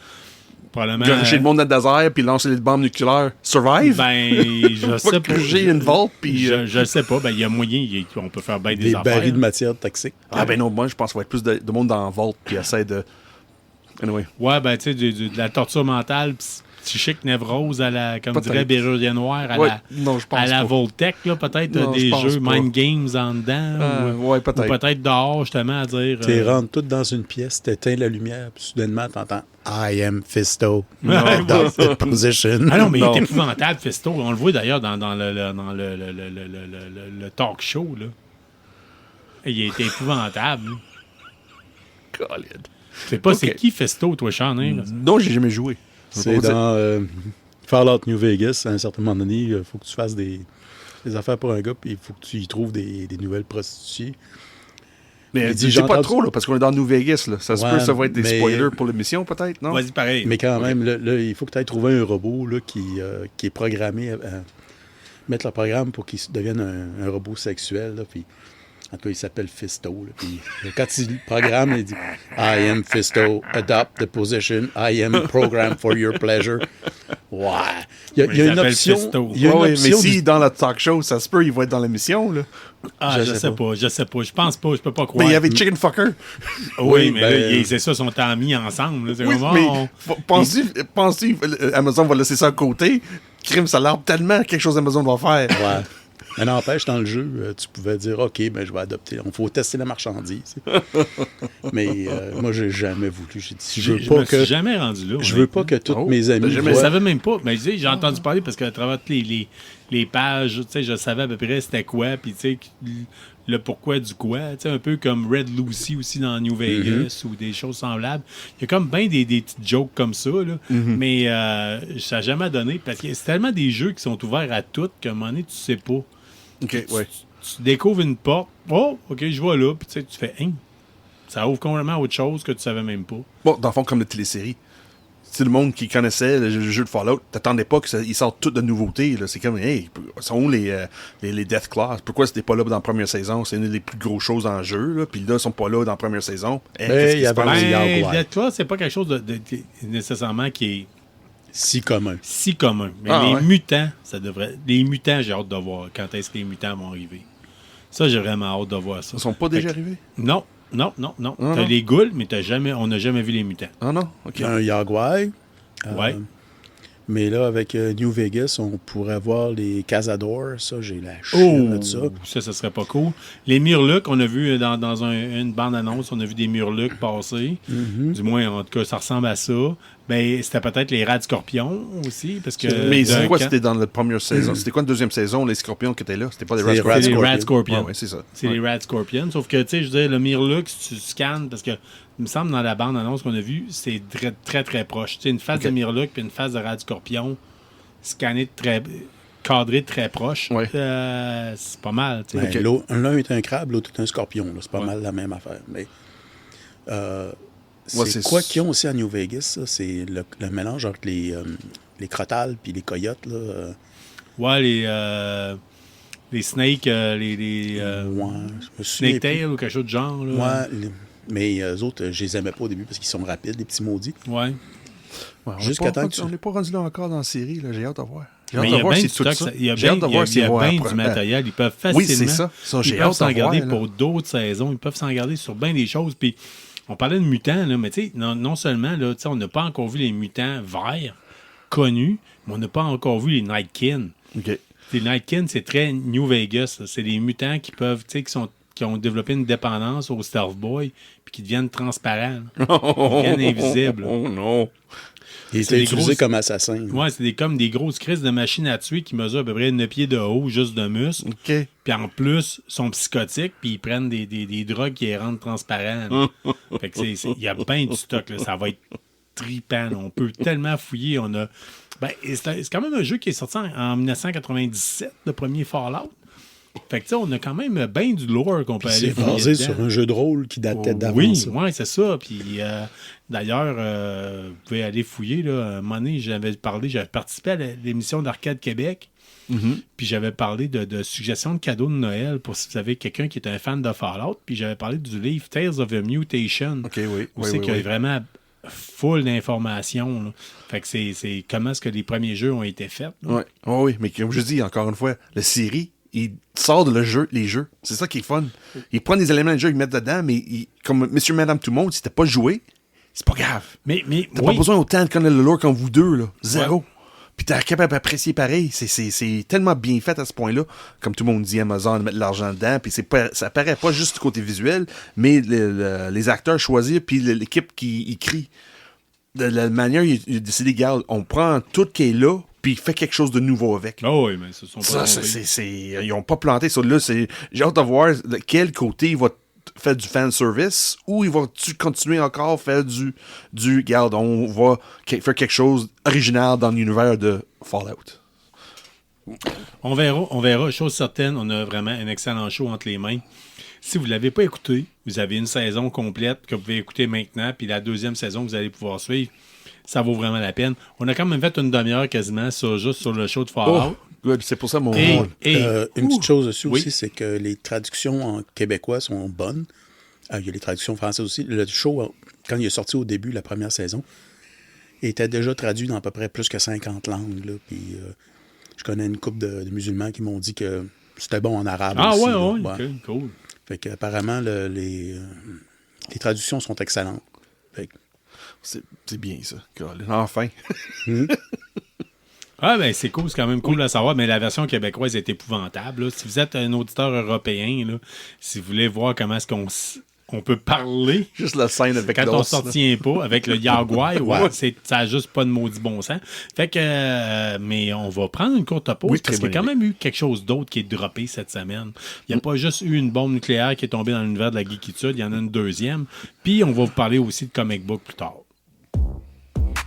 Probablement. Chez le monde dans le désert, puis lancer les bombes nucléaires. Survive? Ben, je sais pas. J'ai une vault, puis... Je sais pas. Ben, il y a moyen. On peut faire bien des Des affaires. barils de matière toxique. Ah, ben non, moi, je pense qu'il va être plus de monde dans la vault, qui essaie de... Anyway. Ouais, ben, tu sais, de la torture mentale psychique névrose à la, comme Peut-être. dirait Bérurier Noir, à Ouais, la, non, je pense à la pas. Voltec, là, peut-être Non, je des pense jeux pas. mind games en dedans. Ouais, ou peut-être. peut-être dehors, justement, à dire. Tu rentres tout dans une pièce, t'éteins la lumière, puis soudainement, t'entends I am Fisto. Non. Adopt the position. Ah non, mais Non. il est épouvantable, Festo. On le voit d'ailleurs dans le talk show. Là. Il est épouvantable. Colin. Je sais pas, Ok. c'est qui Festo, toi, Sean? Hein? Non, j'ai jamais joué. C'est dans Fallout New Vegas, à un certain moment donné, il faut que tu fasses des affaires pour un gars, puis il faut que tu y trouves des nouvelles prostituées. Mais Il dit, dis j'ai pas entendu- trop, là, parce qu'on est dans New Vegas, là. Ça se Ouais, peut, ça va être des mais- spoilers pour l'émission, peut-être, non? Vas-y, pareil. Mais quand même, là, il faut que tu ailles trouver un robot là, qui est programmé à mettre le programme pour qu'il devienne un robot sexuel. Là, puis, en tout cas, il s'appelle Fisto. Là, puis, quand il le programme, il dit I am Fisto, adopt the position, I am programmed for your pleasure. Ouais. Il y a Il une s'appelle option. Fisto. Il y a une Ouais, mais option si du- dans le talk show, ça se peut, il va être dans l'émission, là. Ah, je sais pas. Je pense pas. Je peux pas croire. Mais il y avait Chicken Fucker. Oui, mais ben, là, c'est ça, sont mis ensemble. Là. C'est Oui, comme, mais oh, penses-tu Amazon va laisser ça à côté? Crime, ça a l'air tellement quelque chose qu'Amazon va faire. Ouais. Mais n'empêche, dans le jeu, tu pouvais dire OK, ben, je vais adopter. Il faut tester la marchandise. Mais moi, j'ai jamais voulu. J'ai dit je veux je pas me suis que. jamais rendu là. Je veux pas que tous Oh, mes amis. t'as jamais- Je voient- savais même pas. Mais j'ai entendu parler parce qu'à travers les pages, tu sais, je savais à peu près c'était quoi, puis tu sais, le pourquoi du quoi, tu sais, un peu comme Red Lucy aussi dans New Vegas ou des choses semblables. Il y a comme bien des petites jokes comme ça, là, mais ça n'a jamais donné, parce que c'est tellement des jeux qui sont ouverts à tout qu'à un moment donné, tu sais pas. OK, ouais. Tu découvres une porte, oh, OK, je vois là, puis tu sais, tu fais, hein, ça ouvre complètement autre chose que tu savais même pas. Bon, dans le fond, comme la télésérie. C'est le monde qui connaissait le jeu de Fallout. T'attendais pas qu'ils sortent toutes de nouveautés. Là. C'est comme, hey, sont où les Death Claws? Pourquoi c'était pas là dans la première saison? C'est une des plus grosses choses en jeu. Là. Puis là, ils sont pas là dans la première saison. Hey, qu'est-ce qui il y se avait passe? un- Death Claw, c'est pas quelque chose de nécessairement qui est Si commun. si commun. Mais Ah, les ouais. mutants, ça devrait. Les mutants, j'ai hâte de voir quand est-ce que les mutants vont arriver. Ça, j'ai vraiment hâte de voir ça. Ils sont pas déjà arrivés? Non. T'as non. les ghouls, mais on n'a jamais vu les mutants. Ah non? OK. Il y a un Yagwai. Ouais. Mais là, avec New Vegas, on pourrait voir les Cazadors. Ça, j'ai la chienne de ça. Ça serait pas cool. Les Murlocs, on a vu dans une bande-annonce, on a vu des Murlocs passer. Du moins, en tout cas, ça ressemble à ça. Ben, c'était peut-être les rats de scorpion aussi, parce que... Mais c'est quoi? quand- C'était dans la première saison. C'était quoi la deuxième saison, les scorpions qui étaient là? C'était pas des C'est rats les scorpions? C'est les Scorpion. rats scorpions. Ouais, c'est ça. C'est Ouais. les Rad Scorpions. Sauf que, tu sais, je veux dire, le Mirlock, si tu scannes, parce que, il me semble, dans la bande-annonce qu'on a vue, c'est très, très, très proche. Tu sais, une face de Mirlock puis une face de Rad Scorpion, scannée cadrée très proche. Ouais. C'est pas mal, tu sais. Ben, l'un est un crabe, l'autre est un scorpion. Là. C'est pas mal la même affaire. Mais, c'est quoi qu'ils ont aussi à New Vegas? Ça? C'est le mélange entre les crotales puis les coyotes. Là. Ouais, les snakes, les Ouais, je me souviens snake tail ou quelque chose de genre. plus. Là. Ouais, mais eux autres, je les aimais pas au début parce qu'ils sont rapides, les petits maudits. Ouais. Ouais, on Jusqu'à n'est pas, temps que tu- on n'est pas rendu là encore dans la série. Là. J'ai hâte de voir. J'ai hâte Mais il de y a voir bien si du tout stock, ça. il y a J'ai hâte de bien voir s'ils vont du apprendre. matériel. Ils peuvent facilement... Oui, c'est ça. Ça, j'ai Ils peuvent hâte s'en de voir. garder là. pour d'autres saisons. Ils peuvent s'en garder sur bien des choses. Puis, on parlait de mutants, là, mais tu sais, non seulement, là, tu sais, on n'a pas encore vu les mutants verts connus, mais on n'a pas encore vu les Nightkin. OK. Les Nightkin, c'est très New Vegas. là. C'est des mutants qui peuvent, tu sais, qui ont développé une dépendance au Stealth Boy, puis qui deviennent transparents. là. Ils deviennent invisibles. là. Oh non. Il C'est était des utilisé grosses- comme assassin. Ouais, c'est comme des grosses crises de machines à tuer qui mesurent à peu près 9 pieds de haut, juste de muscles. OK. Puis en plus, ils sont psychotiques, puis ils prennent des drogues qui les rendent transparents. là. Fait que il y a bien du stock, là. Ça va être trippant. là. On peut tellement fouiller. On a... Ben, c'est quand même un jeu qui est sorti en 1997, le premier Fallout. Fait que tu sais, on a quand même bien du lore qu'on peut aller C'est fouiller basé dedans. sur un jeu de rôle qui datait d'avant Oui, ça. ouais, c'est ça. Puis d'ailleurs, vous pouvez aller fouiller. Là. À un moment donné, j'avais participé à l'émission d'Arcade Québec. Puis j'avais parlé de suggestions de cadeaux de Noël pour si vous avez quelqu'un qui est un fan de Fallout. Puis j'avais parlé du livre Tales of a Mutation. OK, oui. Où c'est qu'il y a vraiment full d'informations. là. Fait que c'est comment est-ce que les premiers jeux ont été faits. là. Ouais. Oh, oui, mais comme je dis, encore une fois, la série, il sort de les jeux. C'est ça qui est fun. Il prend des éléments de jeu, il met dedans, mais comme Monsieur Madame Tout le monde, si t'as pas joué, c'est pas grave. Mais T'as oui, pas besoin autant de connaître le lore comme vous deux, là. Zéro. Puis t'es capable d'apprécier pareil. C'est tellement bien fait à ce point-là. Comme tout le monde dit, Amazon, mettre de l'argent dedans. Puis ça paraît pas juste du côté visuel, mais les acteurs choisir, puis l'équipe qui écrit. De la manière, il décide, regarde, on prend tout qui est là, puis il fait quelque chose de nouveau avec. oh, oui, mais ce sont pas Ça, trompés. ils ont pas planté ça. Là, j'ai hâte de voir de quel côté il va faire du fanservice ou il va-tu continuer encore à faire du regarde, on va faire quelque chose original dans l'univers de Fallout. On verra. Chose certaine, on a vraiment un excellent show entre les mains. Si vous ne l'avez pas écouté, vous avez une saison complète que vous pouvez écouter maintenant, puis la deuxième saison que vous allez pouvoir suivre. Ça vaut vraiment la peine. On a quand même fait une demi-heure quasiment juste sur le show de Fallout. Good, c'est pour ça mon Et- rôle. Une petite chose dessus Oui. aussi, c'est que les traductions en québécois sont bonnes. Il y a les traductions françaises aussi. Le show, quand il est sorti au début, la première saison, était déjà traduit dans à peu près plus que 50 langues. Là. Puis, je connais une couple de musulmans qui m'ont dit que c'était bon en arabe Ah aussi. ouais, là. ouais, Ouais. ok, cool. Fait qu'apparemment, les traductions sont excellentes. Fait que, C'est bien ça. Colin. Enfin. Ah ben c'est cool, c'est quand même cool à savoir, mais la version québécoise est épouvantable. là. Si vous êtes un auditeur européen, là, si vous voulez voir comment est-ce qu'on on peut parler. Juste la scène avec Quand on l'os, s'en là. tient pas avec le Yaguai, ouais, Ouais. ça a juste pas de maudit bon sens. Fait que, mais on va prendre une courte pause Oui, parce très qu'il y a bonne quand même eu quelque chose d'autre qui est droppé cette semaine. Il n'y a pas juste eu une bombe nucléaire qui est tombée dans l'univers de la geekitude, il y en a une deuxième. Puis on va vous parler aussi de comic book plus tard.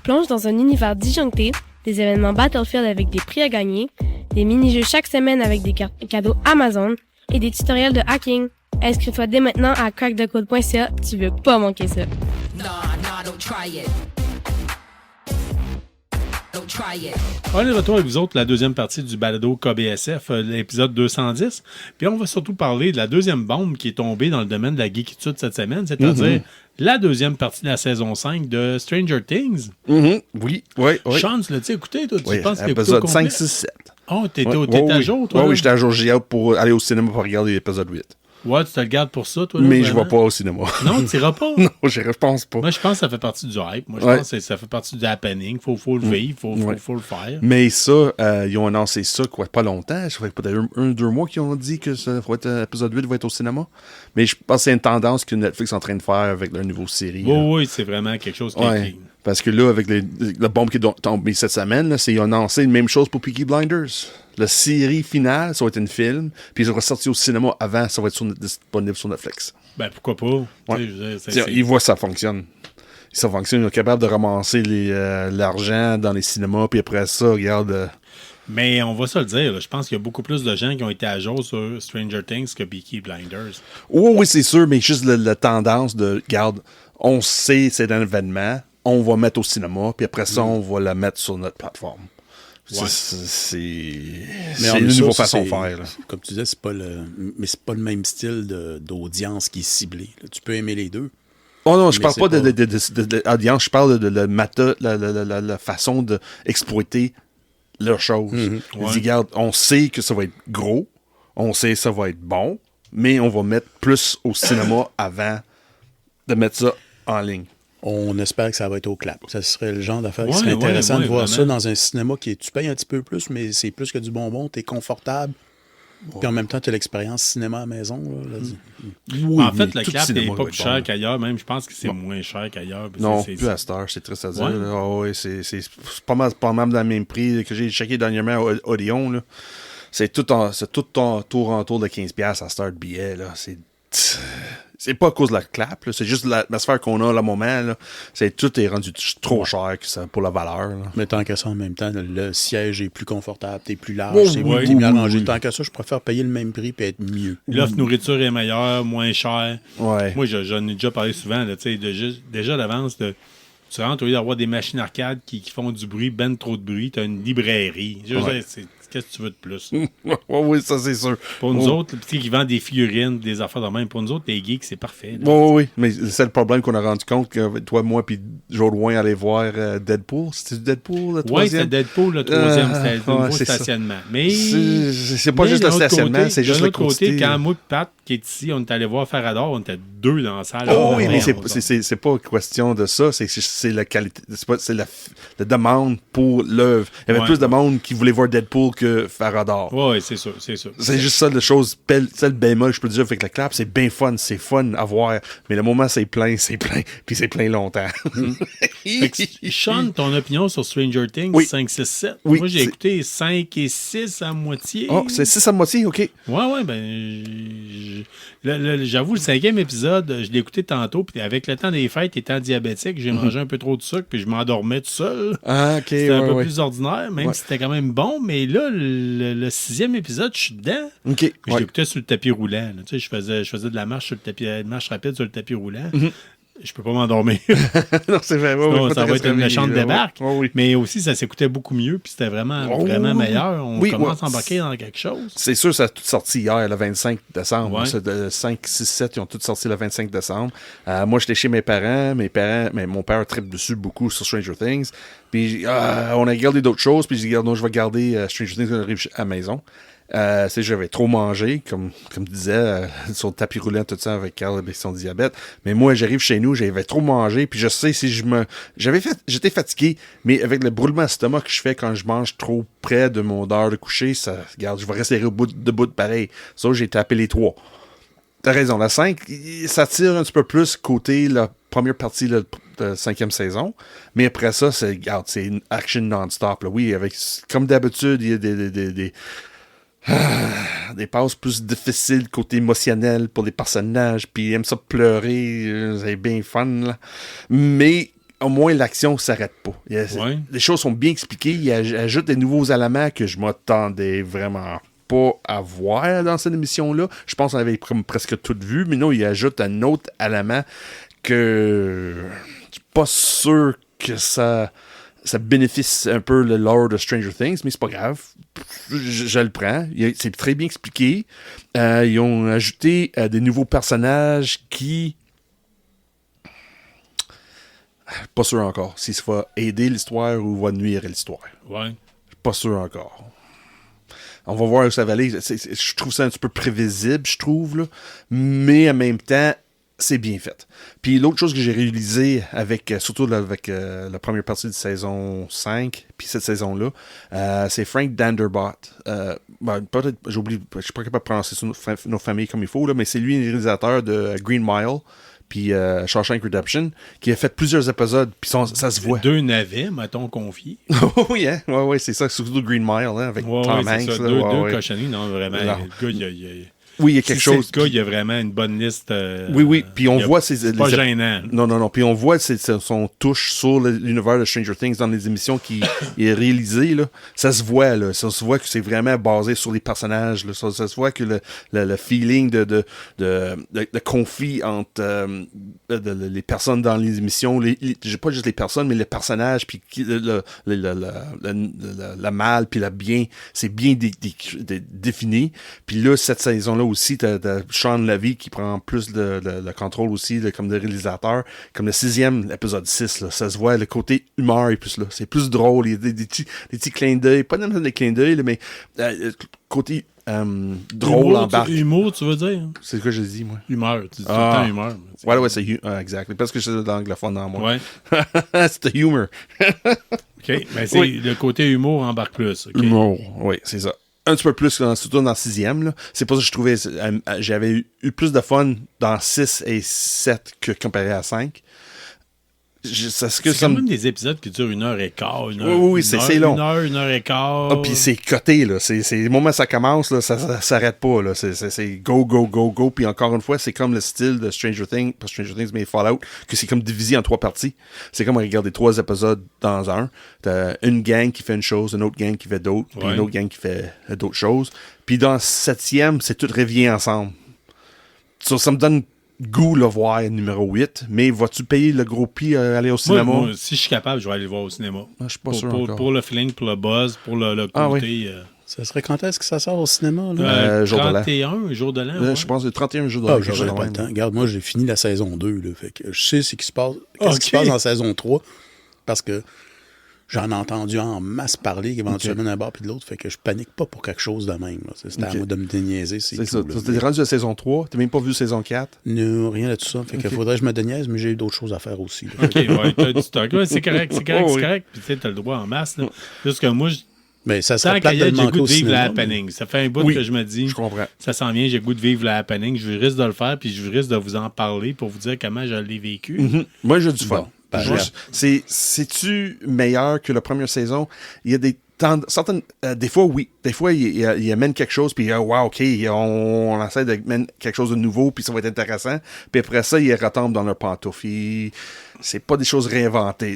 Plonge dans un univers disjoncté, des événements Battlefield avec des prix à gagner, des mini-jeux chaque semaine avec des cadeaux Amazon et des tutoriels de hacking. Inscris-toi dès maintenant à crackthecode.ca, tu veux pas manquer ça. Nah, don't try it. Don't try it. On est de retour avec vous autres, la deuxième partie du balado KBSF, l'épisode 210. Puis on va surtout parler de la deuxième bombe qui est tombée dans le domaine de la geekitude cette semaine, c'est-à-dire la deuxième partie de la saison 5 de Stranger Things. Mhm. Oui, oui, oui. Sean, tu l'as-tu écouté, toi? Tu Oui, penses que t'as écouté au épisode complet? 5, 6, 7. Oh, t'es Ouais, à oui. jour, toi? Ouais, là? oui, j'étais à jour. J'ai hâte pour aller au cinéma pour regarder l'épisode 8. Ouais, tu te le gardes pour ça, toi? Là, Mais je vraiment? vais pas au cinéma. Non, tu iras pas? Non, je pense pas. Moi, je pense que ça fait partie du hype. Moi, je Ouais. pense que ça fait partie du happening. Faut le vivre, faut le faire. Mais ça, ils ont annoncé ça, quoi, pas longtemps. Ça fait peut-être 1-2 mois qu'ils ont dit que l'épisode 8 va être au cinéma. Mais je pense que c'est une tendance que Netflix est en train de faire avec leur nouvelle série. là. Oui, c'est vraiment quelque chose qui est Ouais. clean. Parce que là, avec la bombe qui est tombée cette semaine, là, ils ont annoncé une même chose pour Peaky Blinders. La série finale, ça va être une film, puis ça va sortir au cinéma avant, ça va être disponible sur Netflix. Ben, pourquoi pas? Ouais. Tu sais, je veux dire, c'est- Ils voient que ça fonctionne. Ça fonctionne, ils sont capables de ramasser l'argent dans les cinémas, puis après ça, regarde... Mais on va se le dire, là, je pense qu'il y a beaucoup plus de gens qui ont été à jour sur Stranger Things que Peaky Blinders. Oui, c'est sûr, mais juste la tendance de, regarde, on sait c'est un événement, on va mettre au cinéma, puis après ça, on va la mettre sur notre plateforme. Ouais. C'est en une plus, nouvelle ça, façon de c'est- faire. Là. Comme tu disais, c'est pas le même style d'audience qui est ciblé. Là, tu peux aimer les deux. Oh non, je Mais parle c'est pas pas- de l'audience, je parle de la façon d'exploiter leur chose. Ils disent, regarde, on sait que ça va être gros, on sait que ça va être bon, mais on va mettre plus au cinéma avant de mettre ça en ligne. On espère que ça va être au clap. Ça serait le genre d'affaire qui Ouais, serait intéressant ouais, de voir vraiment. ça dans un cinéma tu payes un petit peu plus, mais c'est plus que du bonbon, t'es confortable. Puis en même temps, tu as l'expérience cinéma à la maison. Oui, En fait, mais le tout clap cinéma n'est va pas être plus bon, cher là. qu'ailleurs, même je pense que c'est moins cher qu'ailleurs. Non, C'est- plus à Star, c'est triste à dire. Ouais. là. Ah ouais, c'est pas mal dans le même prix que j'ai checké dernièrement au Odeon. Là. C'est tout en tour en tour de $15 à Star de billet. Là. C'est pas à cause de la clap, là. C'est juste l'atmosphère qu'on a à le moment. Là. Tout est rendu trop cher que ça, pour la valeur. Là. Mais tant qu'à ça, en même temps, le siège est plus confortable, t'es plus large, Oh, c'est oui, t'es mieux oui, arrangé. oui. Tant qu'à ça, je préfère payer le même prix et être mieux. L'offre nourriture est meilleure, moins chère. Ouais. Moi, j'en ai déjà parlé souvent. Là, tu sais, déjà d'avance, tu rentres, au lieu d'avoir des machines arcade qui font du bruit, ben trop de bruit, tu as une librairie. Je veux Ouais. dire, qu'est-ce que tu veux de plus? Oui, ça c'est sûr. Pour nous Oh. autres, tu sais, qui vendent des figurines, des affaires de même, pour nous autres, les geeks, c'est parfait. là. Oui, mais c'est le problème qu'on a rendu compte que toi, moi, puis Joe aller voir Deadpool. C'était Deadpool, le Oui, troisième? c'était Deadpool, le troisième. C'était le nouveau c'est ça. stationnement. Mais C'est pas mais juste d'un le autre stationnement, côté- c'est juste d'un le autre côté, côté. quand moi et Pat, qui est ici, on est allé voir Farador, on était deux dans la salle. Oh oui, mais On- c'est pas question de ça, c'est la qualité, c'est la demande pour l'œuvre. Il y avait Ouais. plus de monde qui voulait voir Deadpool que Farador. Oui, c'est sûr, c'est sûr. C'est juste ça, la chose, c'est le bémol, je peux dire, avec la clap, c'est bien fun, c'est fun à voir, mais le moment c'est plein, puis c'est plein longtemps. Fait que, Sean, ton opinion sur Stranger Things Oui. 5, 6, 7? Oui, Moi, j'ai c'est- écouté 5 et 6 à moitié. Oh, c'est 6 à moitié, ok. Ouais, j'avoue, le 5e épisode, je l'ai écouté tantôt, puis avec le temps des fêtes, étant diabétique, j'ai mangé un peu trop de sucre, puis je m'endormais tout seul. Ah, ok, C'était un peu ouais. plus ordinaire, même Ouais. si c'était quand même bon, mais là, le 6e épisode, je suis dedans. Ok, Puis je ouais. l'écoutais sur le tapis roulant. là. Tu sais, je faisais de la marche sur le tapis, une marche rapide sur le tapis roulant. Je peux pas m'endormir. Non, c'est vrai, ouais, Sinon, ouais, ça va être une méchante débarque. Ouais, oui. Mais aussi, ça s'écoutait beaucoup mieux, puis c'était vraiment, Oh, vraiment oui. meilleur. On Oui, commence ouais. à embarquer dans quelque chose. C'est sûr, ça a tout sorti hier, le 25 décembre. Ouais. C'est de 5, 6, 7, ils ont tous sorti le 25 décembre. Moi, j'étais chez mes parents, mais mon père tripe dessus beaucoup sur Stranger Things. Puis, on a regardé d'autres choses, puis j'ai dit, regarde, non, je vais garder Stranger Things quand j'arrive à la maison. J'avais trop mangé, comme tu disais, sur le tapis roulant, tout ça, avec Carl et son diabète. Mais moi, j'arrive chez nous, j'avais trop mangé, puis je sais, si j'étais fatigué, mais avec le brûlement d'estomac que je fais quand je mange trop près de mon heure de coucher, regarde, je vais rester au bout de pareil. Ça, j'ai tapé les 3. T'as raison, la 5, ça tire un petit peu plus côté la première partie de la 5e saison, mais après ça, c'est une action non-stop. Là. Oui, comme d'habitude, il y a des passes plus difficiles côté émotionnel pour les personnages, puis ils aiment ça pleurer, c'est bien fun, là. Mais au moins l'action s'arrête pas. Les choses sont bien expliquées, il ajoute des nouveaux éléments que je m'attendais vraiment pas à voir dans cette émission-là. Je pense qu'on avait presque tout vu, mais non, il ajoute un autre élément que je suis pas sûr que ça bénéficie un peu le lore de Stranger Things, mais c'est pas grave. Je le prends. C'est très bien expliqué. Ils ont ajouté des nouveaux personnages qui... Pas sûr encore si ça va aider l'histoire ou va nuire à l'histoire. Ouais. Pas sûr encore. On va voir où ça va aller. Je trouve ça un petit peu prévisible, je trouve, là. Mais en même temps, c'est bien fait. Puis l'autre chose que j'ai réalisé surtout avec la première partie de saison 5, puis cette saison-là, c'est Frank Danderbot. Peut-être, j'oublie, je suis pas capable de prononcer nos familles comme il faut, là, mais c'est lui le réalisateur de Green Mile, puis Shawshank Redemption, qui a fait plusieurs épisodes, puis ça se voit. 2 navets, mettons, confiés. Oui, hein? Ouais, c'est ça, surtout Green Mile, hein, avec Tom Hanks. C'est ça. Là, deux cochonneries, non, vraiment. Non. Le gars, oui, il y a quelque chose. Le gars, il y a vraiment une bonne liste. Oui, puis on voit... C'est pas gênant. Non, puis on voit son touche sur l'univers de Stranger Things dans les émissions qui est réalisé, là. Ça se voit, là. Ça se voit que c'est vraiment basé sur les personnages, là. Ça se voit que le feeling de conflit entre les personnes dans les émissions, pas juste les personnes, mais les personnages, puis le mal, puis le bien, c'est bien défini. Puis là, cette saison-là aussi, t'as Sean Levy qui prend plus le contrôle aussi, comme le réalisateur, comme le 6e épisode 6, là, ça se voit, le côté humeur est plus là, c'est plus drôle, il y a des petits clins d'œil, pas nécessairement des clins d'œil, mais côté drôle en barque. Humour, tu veux dire? C'est ce que j'ai dit, moi. Humeur, tu dis tout le temps humeur. Ouais, c'est exact, parce que c'est de l'anglophone dans moi. Ouais. C'était humor. OK, mais c'est le côté humour embarque plus. Okay. Humour, oui, c'est ça. Un petit peu plus, surtout dans le 6e. Là. C'est pour ça que je trouvais j'avais eu plus de fun dans 6 et 7 que comparé à 5. C'est quand même des épisodes qui durent 1h15. Oui, c'est long. 1h15. Ah, puis c'est coté, là. Le moment où ça commence, là, ça s'arrête pas, là. C'est go, go, go, go. Puis encore une fois, c'est comme le style de Stranger Things, pas Stranger Things, mais Fallout, que c'est comme divisé en 3 parties. C'est comme regarder 3 épisodes dans un. T'as une gang qui fait une chose, une autre gang qui fait d'autres, puis une autre gang qui fait d'autres choses. Puis dans le 7e, c'est tout revient ensemble. Ça me donne goût le voir numéro 8, mais vas-tu payer le gros prix aller au cinéma? Moi, si je suis capable, je vais aller le voir au cinéma. Je suis pas sûr encore. Pour le feeling, pour le buzz, pour le côté... Ça serait quand est-ce que ça sort au cinéma? Là? Jour de l'an. 31, jour de l'an. Je pense le 31 jour de l'an. J'aurais pas le temps. Regarde, moi, j'ai fini la saison 2. Là, fait que je sais ce qui se passe. Qu'est-ce qui se passe en saison 3? Parce que j'en ai entendu en masse parler éventuellement d'un bord puis de l'autre. Fait que je panique pas pour quelque chose de même. C'était à moi de me déniaiser. C'est ça. Là, t'es rendu à saison 3. T'as même pas vu saison 4? Non, rien de tout ça. Fait que faudrait que je me déniaise, mais j'ai eu d'autres choses à faire aussi. Là. OK, ouais, t'as du stock. Ouais, c'est correct. Puis tu sais, t'as le droit en masse. Là. Juste que moi, mais ça serait tant plate qu'il y de a, le j'ai goût manquer au de vivre cinéma. la happening. Ça fait un bout que je me dis, je comprends. Ça s'en vient, j'ai le goût de vivre la happening. Je risque de le faire, puis je risque de vous en parler pour vous dire comment je l'ai vécu. Mm-hmm. Moi, j'ai du fun. Bon, c'est-tu meilleur que la première saison? Il y a certaines, des fois, oui. Des fois, il amène quelque chose, puis wow, OK, on essaie de mettre quelque chose de nouveau, puis ça va être intéressant. Puis après ça, il retombe dans leur pantoufle. C'est pas des choses réinventées.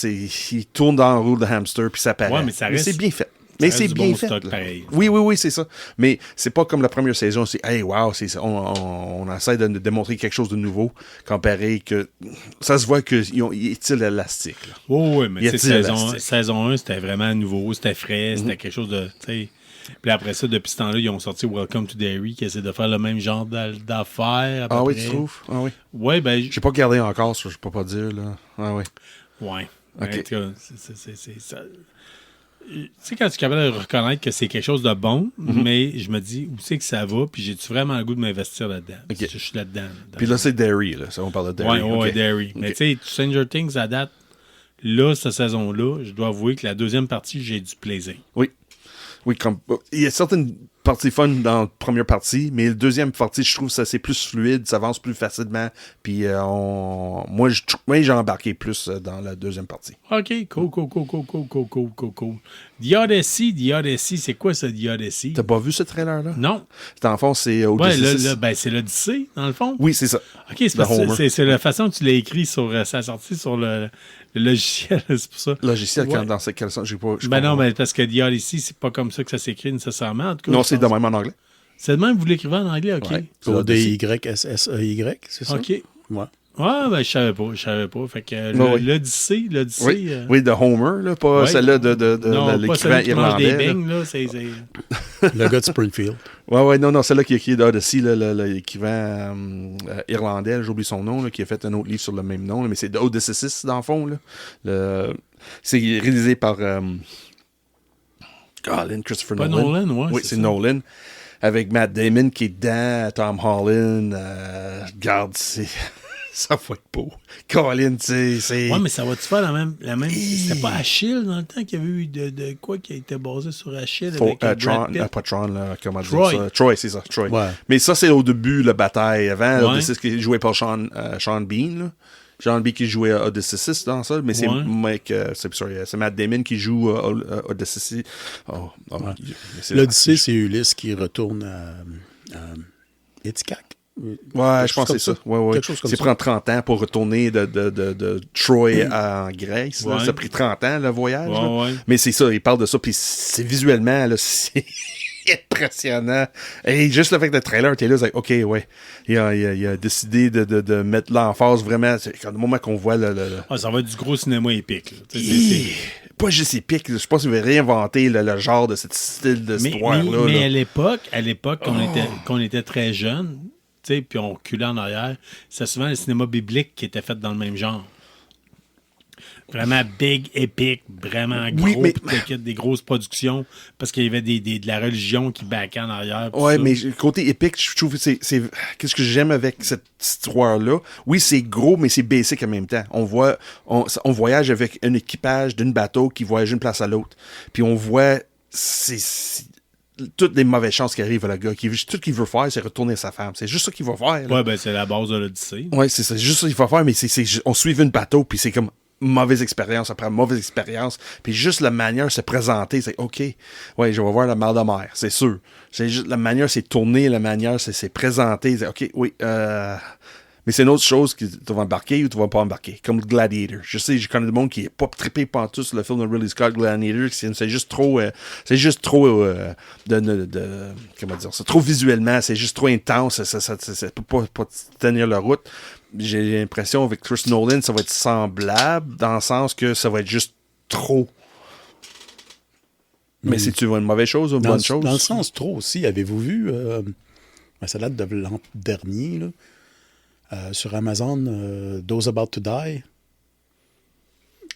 Ils tournent dans le roue de hamster, puis ça paraît. Ouais, mais ça reste... c'est bien fait. Mais c'est bien fait. Stock, pareil. Oui, c'est ça. Mais c'est pas comme la première saison, c'est hey, wow, on essaie de démontrer quelque chose de nouveau, comparé que ça se voit qu'il est-il élastique. Là. Oui, mais saison 1, c'était vraiment nouveau, c'était frais, c'était quelque chose de. Puis après ça, depuis ce temps-là, ils ont sorti Welcome to Derry qui essaie de faire le même genre d'affaires. Ah oui, tu trouves? Ah oui. Oui, ben. J'ai pas regardé encore, ça, je peux pas dire, là. Ah oui. Ouais. OK. C'est ça. Tu sais, quand tu es capable de reconnaître que c'est quelque chose de bon, mais je me dis, où c'est que ça va, puis j'ai-tu vraiment le goût de m'investir là-dedans? Okay. Je suis là-dedans. Puis là, c'est Derry, là. Ça, on parle de Derry. Oui, Derry. Mais tu sais, Stranger Things, à date, là, cette saison-là, je dois avouer que la deuxième partie, j'ai du plaisir. Oui. Oui, il y a certaines parties fun dans la première partie, mais la deuxième partie, je trouve que ça c'est plus fluide, ça avance plus facilement. Puis moi, j'ai embarqué plus dans la deuxième partie. OK, cool. The Odyssey, c'est quoi ça, The Odyssey? T'as pas vu ce trailer-là? Non. Dans le fond, c'est Odyssey. Ouais, c'est l'Odyssée, dans le fond. Oui, c'est ça. OK, c'est parce que c'est la façon que tu l'as écrit sur sa sortie sur le logiciel, c'est pour ça. Logiciel, Ouais. dans quel sens? Non, mais parce que The Odyssey, c'est pas comme ça que ça s'écrit nécessairement. En tout cas, Non, c'est de même en anglais. C'est de même, vous l'écrivez en anglais, OK. Ouais. O-D-Y-S-S-E-Y, c'est ça? OK. Ouais. Ah, ben, je savais pas. Fait que Oui. l'Odyssée. Oui, oui, de Homer, là, pas Ouais. celle-là de Non, pas l'écrivain celui qui mange des irlandais. Là. beignes, là. C'est... Le gars de Springfield. Ouais, non, celle-là qui a écrit d'Odyssey, l'écrivain irlandais, là, j'oublie son nom, là, qui a fait un autre livre sur le même nom, là, mais c'est Odyssey 6, dans le fond. Là. C'est réalisé par Christopher Pas Nolan. Nolan, ouais. Oui, c'est ça. Nolan. Avec Matt Damon qui est dedans, Tom Holland. Regarde, ça va être beau. Colin, c'est... Ouais, mais ça va-tu faire la même... C'était pas Achille, dans le temps, qu'il y avait eu de quoi qui a été basé sur Achille avec Tron, Brad Pitt? pas Tron, là, comment Troy. dire ça? Troy, c'est ça, Troy. Ouais. Mais ça, c'est au début, la bataille. Avant, Ouais. Odyssey, qui est joué par Sean Bean, là. Sean Bean qui jouait à Odyssey 6 dans ça, mais c'est c'est Matt Damon qui joue Odyssey 6. L'Odyssée, c'est Ulysse qui retourne à Ithaca. Ouais, je pense que c'est ça. Ouais. Quelque chose comme C'est ça. prend 30 ans pour retourner de Troy en Grèce. Là. Ouais. Ça a pris 30 ans, le voyage. là. Ouais. Mais c'est ça, il parle de ça, puis c'est visuellement, là, c'est impressionnant. Et juste le fait que le trailer était là, c'est OK, ouais. Il a décidé de mettre l'emphase vraiment. Quand le moment qu'on voit Ah, ça va être du gros cinéma épique. Là. Pas juste épique, je pense qu'il veut réinventer le genre de ce style d'histoire-là. Mais là. à l'époque, qu'on était très jeunes, puis on reculait en arrière, c'est souvent le cinéma biblique qui était fait dans le même genre. Vraiment big, épique, vraiment gros, Oui, mais- des grosses productions, parce qu'il y avait de la religion qui backait en arrière. Ouais, ça. mais côté épique, je trouve que c'est qu'est-ce que j'aime avec cette histoire-là. Oui, c'est gros, mais c'est basic en même temps. On voyage avec un équipage d'un bateau qui voyage d'une place à l'autre. Puis on voit toutes les mauvaises chances qui arrivent à le gars. Tout ce qu'il veut faire, c'est retourner sa femme. C'est juste ça qu'il va faire. Là. Ouais, ben c'est la base de l'Odyssée. Ouais, c'est ça. C'est juste ça qu'il va faire, mais on suit une bateau, puis c'est comme mauvaise expérience après mauvaise expérience. Puis juste la manière de se présenter, c'est OK. Ouais, je vais voir la mal de mer, c'est sûr. C'est juste la manière, c'est tourner, la manière, c'est présenter. C'est OK, oui. Mais c'est une autre chose que tu vas embarquer ou tu vas pas embarquer. Comme Gladiator. Je sais, je connais du monde qui est pas trippé pantoute sur le film de Ridley Scott, Gladiator. C'est juste trop... comment dire ça? Trop visuellement. C'est juste trop intense. Ça peut pas tenir la route. J'ai l'impression avec Chris Nolan, ça va être semblable dans le sens que ça va être juste trop. Mais si tu vois une mauvaise chose ou une bonne chose? Dans le sens trop aussi, avez-vous vu, ça date de l'an dernier, là, sur Amazon, Those About to Die?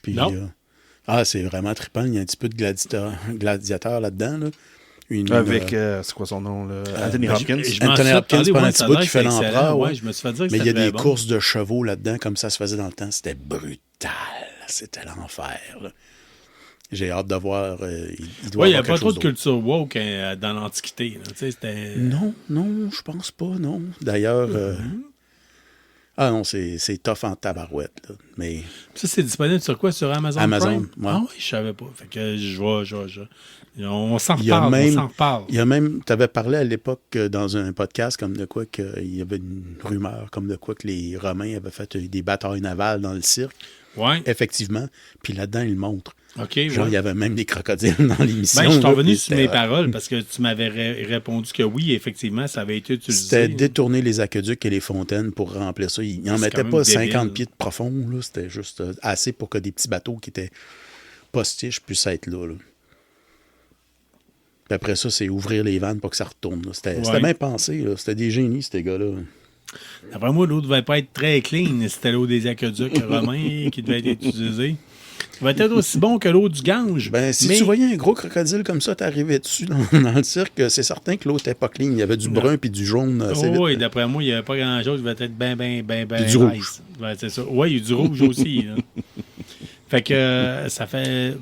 Puis, Non. c'est vraiment trippant. Il y a un petit peu de gladiateur là-dedans. Là. Avec, c'est quoi son nom? Là? Anthony Hopkins. Anthony Hopkins, pendant un petit bout, qui fait l'empereur. Ouais, je me suis fait dire que Mais il y a des bon. courses de chevaux là-dedans, comme ça se faisait dans le temps. C'était brutal. C'était l'enfer. Là. J'ai hâte de voir. Il doit Ouais, il n'y y a avoir pas quelque trop chose de d'autre. culture woke dans l'Antiquité. Là. Tu sais, c'était... Non, je pense pas, non. D'ailleurs, non, c'est tough en tabarouette. Là. Mais Ça, c'est disponible sur quoi? Sur Amazon Amazon, Prime? ouais. Ah oui, je savais pas. Fait que je vois. On s'en il y a reparle, même, on s'en reparle. il y a même, tu avais parlé à l'époque dans un podcast comme de quoi qu'il y avait une rumeur comme de quoi que les Romains avaient fait des batailles navales dans le cirque. Ouais, Effectivement. Puis là-dedans, ils le montrent. OK. Genre, ouais. il y avait même des crocodiles dans l'émission. Ben, je suis là, revenu puis sur mes c'était- paroles parce que tu m'avais répondu que oui, effectivement, ça avait été utilisé. C'était détourner les aqueducs et les fontaines pour remplir ça. Ils n'en C'est mettaient quand pas même débile. 50 pieds de profond. Là. C'était juste assez pour que des petits bateaux qui étaient postiches puissent être là. Puis après ça, c'est ouvrir les vannes pour que ça retourne. Là. C'était bien pensé. Là. C'était des génies, ces gars-là. Après moi, l'eau devait pas être très clean. C'était l'eau des aqueducs romains qui devait être utilisée. Ça va être aussi bon que l'eau du Gange. Ben, si mais... tu voyais un gros crocodile comme ça t'arrivais dessus dans le cirque, c'est certain que l'eau n'était pas clean. Il y avait du brun puis du jaune assez vite. Oui, d'après moi, il n'y avait pas grand-chose. Il devait être bien Puis du rouge. Ouais, c'est ça. Oui, il y a du rouge aussi. Là. Fait que ça fait...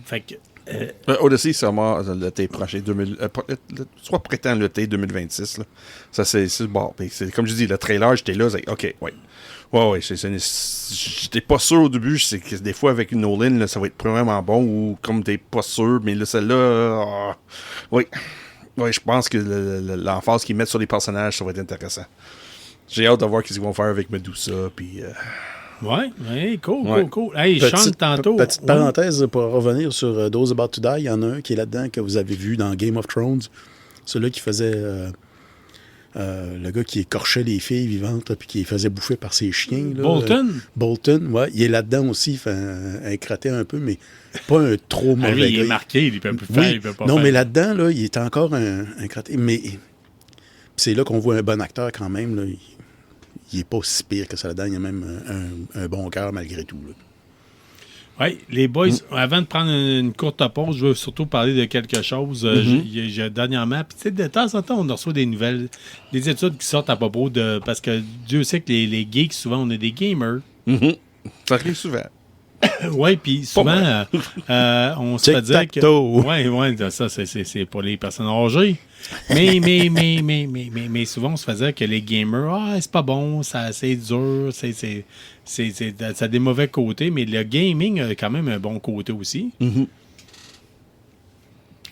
Odyssey, ça mort l'été prochain, soit printemps, l'été 2026. Là. Ça, c'est bon. Puis comme je dis, le trailer, j'étais là, OK, ouais. Ouais, j'étais pas sûr au début. C'est que des fois, avec une Nolan, là, ça va être vraiment bon, ou comme t'es pas sûr, mais là, celle-là, oui. Oui, je pense que l'emphase qu'ils mettent sur les personnages, ça va être intéressant. J'ai hâte de voir ce qu'ils vont faire avec Medusa, puis... Ouais, cool. Hey, Petite- Sean, tantôt... Petite parenthèse pour revenir sur Those About to Die, il y en a un qui est là-dedans que vous avez vu dans Game of Thrones. Celui-là qui faisait... le gars qui écorchait les filles vivantes puis qui les faisait bouffer par ses chiens. Là, Bolton, ouais. Il est là-dedans aussi, il fait un crotté un peu, mais pas un trop mauvais lui, il gars. est marqué, il peut plus faire, Oui. il peut pas Non, faire. mais là-dedans, là, il est encore un crotté. Mais c'est là qu'on voit un bon acteur quand même. Là. Il est pas si pire que ça là-dedans. Il a même un bon cœur malgré tout. Là. Oui, les boys, avant de prendre une courte pause, je veux surtout parler de quelque chose. Dernièrement, puis tu sais, de temps en temps, on reçoit des nouvelles, des études qui sortent à propos de... Parce que Dieu sait que les geeks, souvent, on est des gamers. Ça arrive souvent. Oui, puis souvent, on se fait dire que... Tic-tac-toe. Oui, ça, c'est pour les personnes âgées. Mais souvent, on se fait dire que les gamers, c'est pas bon, c'est dur, ça a des mauvais côtés, mais le gaming a quand même un bon côté aussi.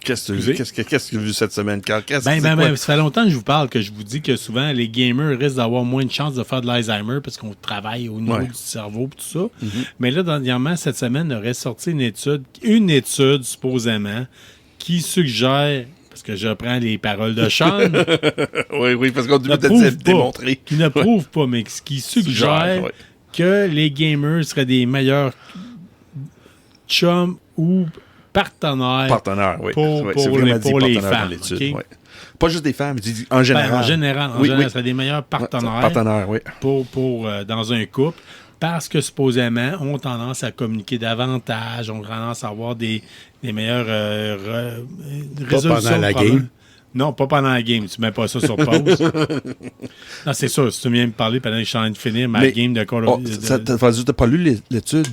Qu'est-ce que tu as vu cette semaine, Carl? Ça fait longtemps que je vous parle, que je vous dis que souvent, les gamers risquent d'avoir moins de chances de faire de l'Alzheimer parce qu'on travaille au niveau du cerveau et tout ça. Mais là, dernièrement, cette semaine, aurait sorti une étude supposément, qui suggère, parce que je reprends les paroles de Sean, oui, parce qu'on ne devait démontrer. qui ne prouve pas, mais qui suggère que les gamers seraient des meilleurs chums ou partenaires Oui. pour les femmes. Okay? Ouais. Pas juste des femmes, il dit en général. En général, ce seraient des meilleurs partenaires, pour dans un couple, parce que supposément, ont tendance à communiquer davantage, ont tendance à avoir des meilleurs résolutions. pendant la game. Non, pas pendant la game. Tu mets pas ça sur pause. Non, c'est sûr. Si tu viens me parler pendant que je suis en train de finir ma game de Call of Duty. T'as pas lu l'étude?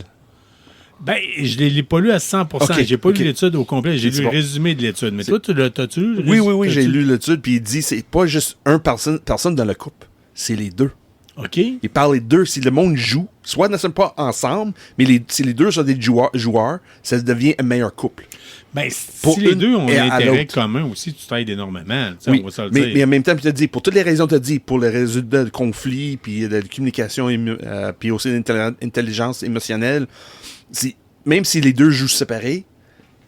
Ben, je ne l'ai pas lu à 100%. Okay, j'ai pas lu l'étude au complet. J'ai lu le résumé de l'étude. Mais toi, t'as-tu lu le Oui, j'ai lu l'étude. Puis il dit c'est pas juste une personne dans le couple. C'est les deux. OK. Il parle des deux. Si le monde joue, soit ne sont pas ensemble, mais si les deux sont des joueurs, ça devient un meilleur couple. Ben, Pour si les une deux ont et un à intérêt l'autre. commun aussi, tu t'aides énormément. Oui, On va se le mais dire. en même temps, tu te dis, pour toutes les raisons que tu as dit, pour les résultats de conflits, puis de la communication, puis aussi l'intelligence émotionnelle, même si les deux jouent séparés,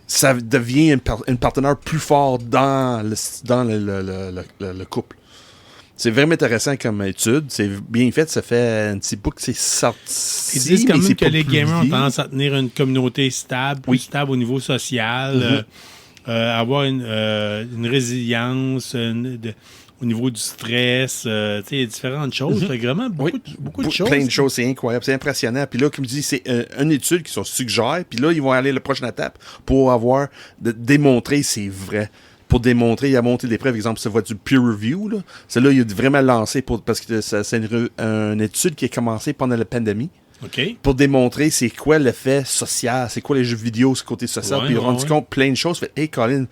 ça devient un partenaire plus fort dans le couple. C'est vraiment intéressant comme étude. C'est bien fait. Ça fait un petit bout que c'est sorti. Ils disent quand mais même c'est que pas les gamers ont publié. tendance à tenir une communauté stable, plus stable au niveau social, avoir une résilience au niveau du stress. Il y a différentes choses. Fait que vraiment beaucoup de choses. Plein de choses, c'est incroyable, c'est impressionnant. Puis là, comme je dis, c'est une étude qui se suggère. Puis là, ils vont aller à la prochaine étape pour démontrer c'est vrai. Pour démontrer, il a monté des preuves. Exemple, ça va du peer review. Là. Celle-là, il a vraiment lancé parce que c'est une étude qui a commencé pendant la pandémie. OK. Pour démontrer c'est quoi l'effet social, c'est quoi les jeux vidéo, ce côté social. Puis ils ont rendu compte plein de choses. Fait, hey, Colin,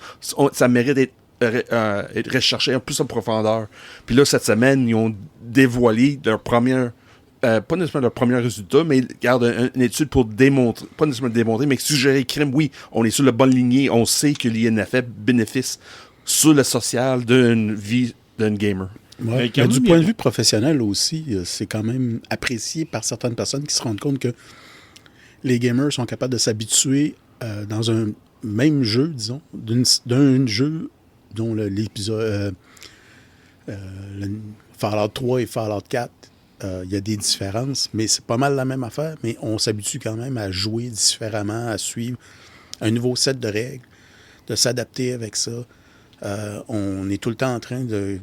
ça mérite d'être recherché en plus en profondeur. Puis là, cette semaine, ils ont dévoilé leur première. Pas nécessairement leur premier résultat, mais regarde une étude pour démontrer, pas nécessairement démontrer, mais suggérer crime, oui, on est sur la bonne lignée, on sait qu'il y a un effet bénéfice sur le social d'une vie d'un gamer. Ouais. Mais du point de vue professionnel aussi, c'est quand même apprécié par certaines personnes qui se rendent compte que les gamers sont capables de s'habituer dans un même jeu, disons, d'un jeu dont l'épisode Fallout 3 et Fallout 4. Il y a des différences, mais c'est pas mal la même affaire, mais on s'habitue quand même à jouer différemment, à suivre un nouveau set de règles, de s'adapter avec ça. On est tout le temps en train de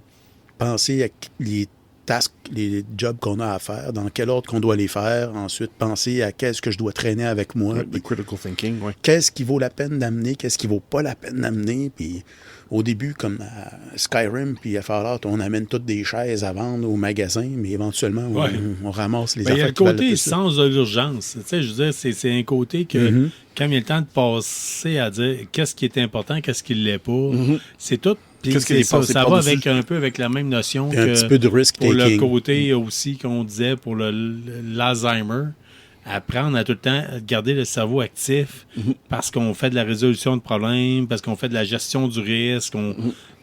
penser à les tasks, les jobs qu'on a à faire, dans quel ordre qu'on doit les faire, ensuite penser à qu'est-ce que je dois traîner avec moi. Le critical thinking, oui. Qu'est-ce qui vaut la peine d'amener, qu'est-ce qui vaut pas la peine d'amener, puis au début, comme à Skyrim puis à Fallout, on amène toutes des chaises à vendre au magasin, mais éventuellement, on ramasse les affaires. Il y a le côté sens de l'urgence. Tu sais, je veux dire, c'est un côté que quand il y a le temps de passer à dire qu'est-ce qui est important, qu'est-ce qui ne l'est pas, c'est tout. Puis Qu'est-ce qui c'est est ça, passé ça va par-dessus? avec un peu avec la même notion Puis un que petit peu de pour le risk-taking. côté aussi qu'on disait pour l'Alzheimer. Apprendre à tout le temps garder le cerveau actif parce qu'on fait de la résolution de problèmes, parce qu'on fait de la gestion du risque,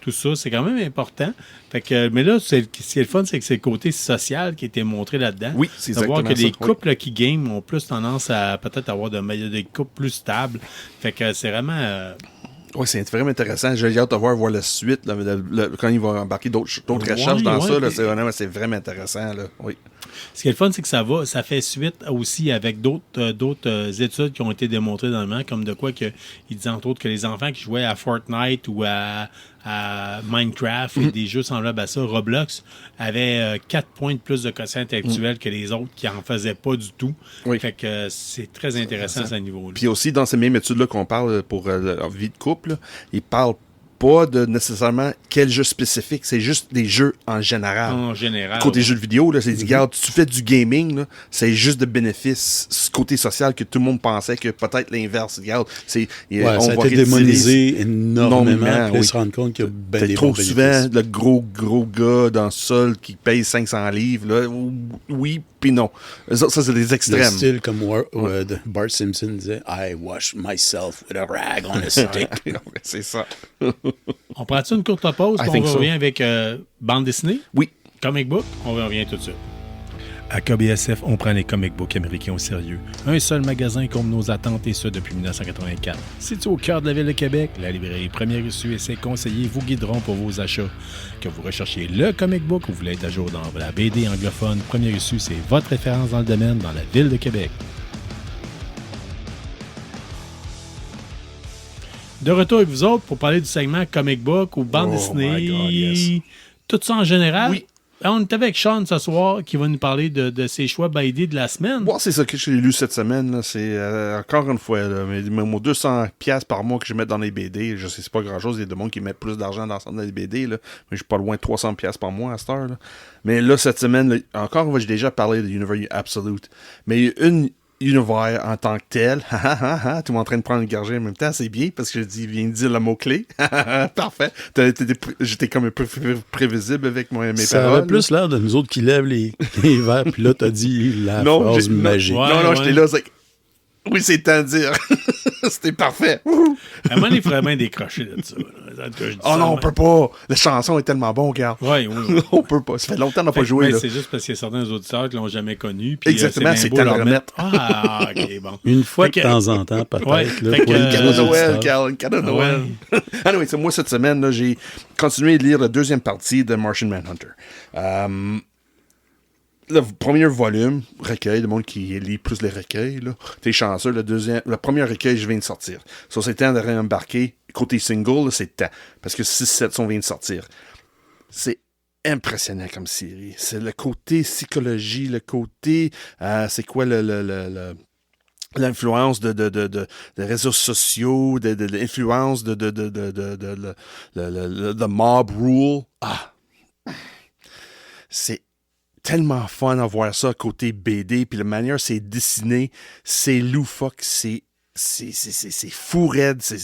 tout ça, c'est quand même important. Fait que, mais là, ce qui est le fun, c'est que c'est le côté social qui a été montré là-dedans. Oui, c'est de voir exactement que les ça, oui. couples qui game ont plus tendance à peut-être avoir des couples plus stables. Fait que c'est vraiment... Oui, c'est vraiment intéressant. J'ai hâte de voir la suite, là, quand il va embarquer d'autres recherches dans ça. Là, c'est vraiment intéressant. Là. Oui. Ce qui est le fun, c'est que ça fait suite aussi avec d'autres études qui ont été démontrées dans le moment, comme de quoi que il disait entre autres que les enfants qui jouaient à Fortnite ou à Minecraft et des jeux semblables à ça, Roblox, avaient 4 points de plus de quotient intellectuel que les autres qui en faisaient pas du tout. Oui. Fait que c'est très intéressant à ce niveau-là. Puis aussi, dans ces mêmes études-là qu'on parle pour la vie de couple, là, ils parlent pas de nécessairement quel jeu spécifique, c'est juste des jeux en général. En général. Côté jeux de vidéo, là, c'est dit, regarde, tu fais du gaming, là, c'est juste de bénéfices, ce côté social que tout le monde pensait que peut-être l'inverse. Regarde, c'est, Ouais, on ça a va été retirer- démonisé énormément. Puis oui. se rendre compte qu'il y a ben T'as des trop bons souvent bénéfices. le gros gars dans le sol qui paye 500 livres. Là. Oui, puis non. Ça, c'est des Le extrêmes. style comme de Bart Simpson disait « I wash myself with a rag on a stick C'est ça. On prend-tu une courte pause, I puis think on so. revient avec bande dessinée, Oui. comic book, on revient tout de suite. À KBSF, on prend les comic books américains au sérieux. Un seul magasin comble nos attentes et ce depuis 1984. Situé au cœur de la ville de Québec, la librairie Première Issue et ses conseillers vous guideront pour vos achats. Que vous recherchiez le comic book ou vous voulez être à jour dans la BD anglophone, Première Issue, c'est votre référence dans le domaine dans la ville de Québec. De retour avec vous autres pour parler du segment comic book ou bande Oh dessinée. my God, yes. Tout ça en général. Oui. On est avec Sean ce soir qui va nous parler de ses choix BD de la semaine. Bon, c'est ça que j'ai lu cette semaine. Là. C'est encore une fois, là, mais mon 200$ par mois que je mets dans les BD, je sais c'est pas grand-chose. Il y a des gens qui mettent plus d'argent dans les BD, là, mais je suis pas loin de 300$ par mois à cette heure. Là. Mais là, cette semaine, là, encore une fois, j'ai déjà parlé de Univers Absolute. Mais il y a une univers en tant que tel. Tout le monde en train de prendre une gorgée en même temps, c'est bien parce que je viens de dire le mot-clé. Parfait. J'étais comme un peu prévisible avec mes Ça paroles. avait plus l'air de nous autres qui lèvent les verres, puis là, t'as dit la phrase magique. Ouais. Non, j'étais là, c'est... Oui, c'est temps de dire. C'était parfait. À moi, il faudrait bien décrocher de ça. Oh non, on peut pas. La chanson est tellement bonne, regarde. Oui, oui. On peut pas. Ça fait longtemps qu'on n'a pas joué. Mais Là. c'est juste parce qu'il y a certains auditeurs qui l'ont jamais connu. Puis, Exactement, c'est bien beau temps de leur le remettre. Ah, ok, bon. Une fois Fait de que- temps en temps, peut-être. Ouais, là, fait pour que, les Cadeau de gros Noël, auditeurs. cadeau de Noël. Anyway, c'est moi cette semaine, là, j'ai continué de lire la deuxième partie de Martian Manhunter. Le premier volume, recueil, le monde qui lit plus les recueils, là. T'es chanceux, le premier recueil, je viens de sortir. Ça, c'est temps de réembarquer. Côté single, là, c'est temps. Parce que 6-7 sont viennent de sortir. C'est impressionnant comme série. C'est le côté psychologie, le côté... c'est quoi l'influence de réseaux sociaux, de l'influence de mob rule. C'est tellement fun à voir ça côté BD, puis la manière c'est dessiné, c'est loufoque, c'est fou raide, c'est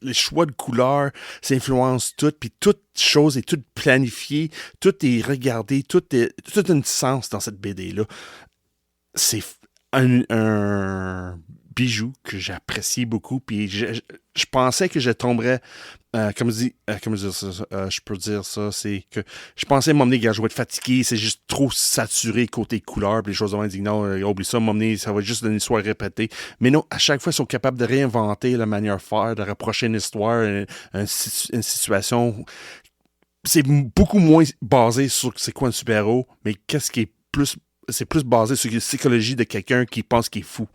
les choix de couleurs, ça influence tout, puis toute chose est toute planifiée, tout est regardé, tout a un sens dans cette BD-là. C'est un bijou que j'apprécie beaucoup, puis je pensais que je tomberais, je peux dire ça, c'est que je pensais m'emmener, je vais être fatigué, c'est juste trop saturé côté couleur, puis les choses, on dit non, oublie ça, m'emmener, ça va être juste une histoire répétée. Mais non, à chaque fois, ils sont capables de réinventer la manière de faire, de rapprocher une histoire, une situation. C'est beaucoup moins basé sur c'est quoi un super-héros, mais qu'est-ce qui est plus... C'est plus basé sur la psychologie de quelqu'un qui pense qu'il est fou.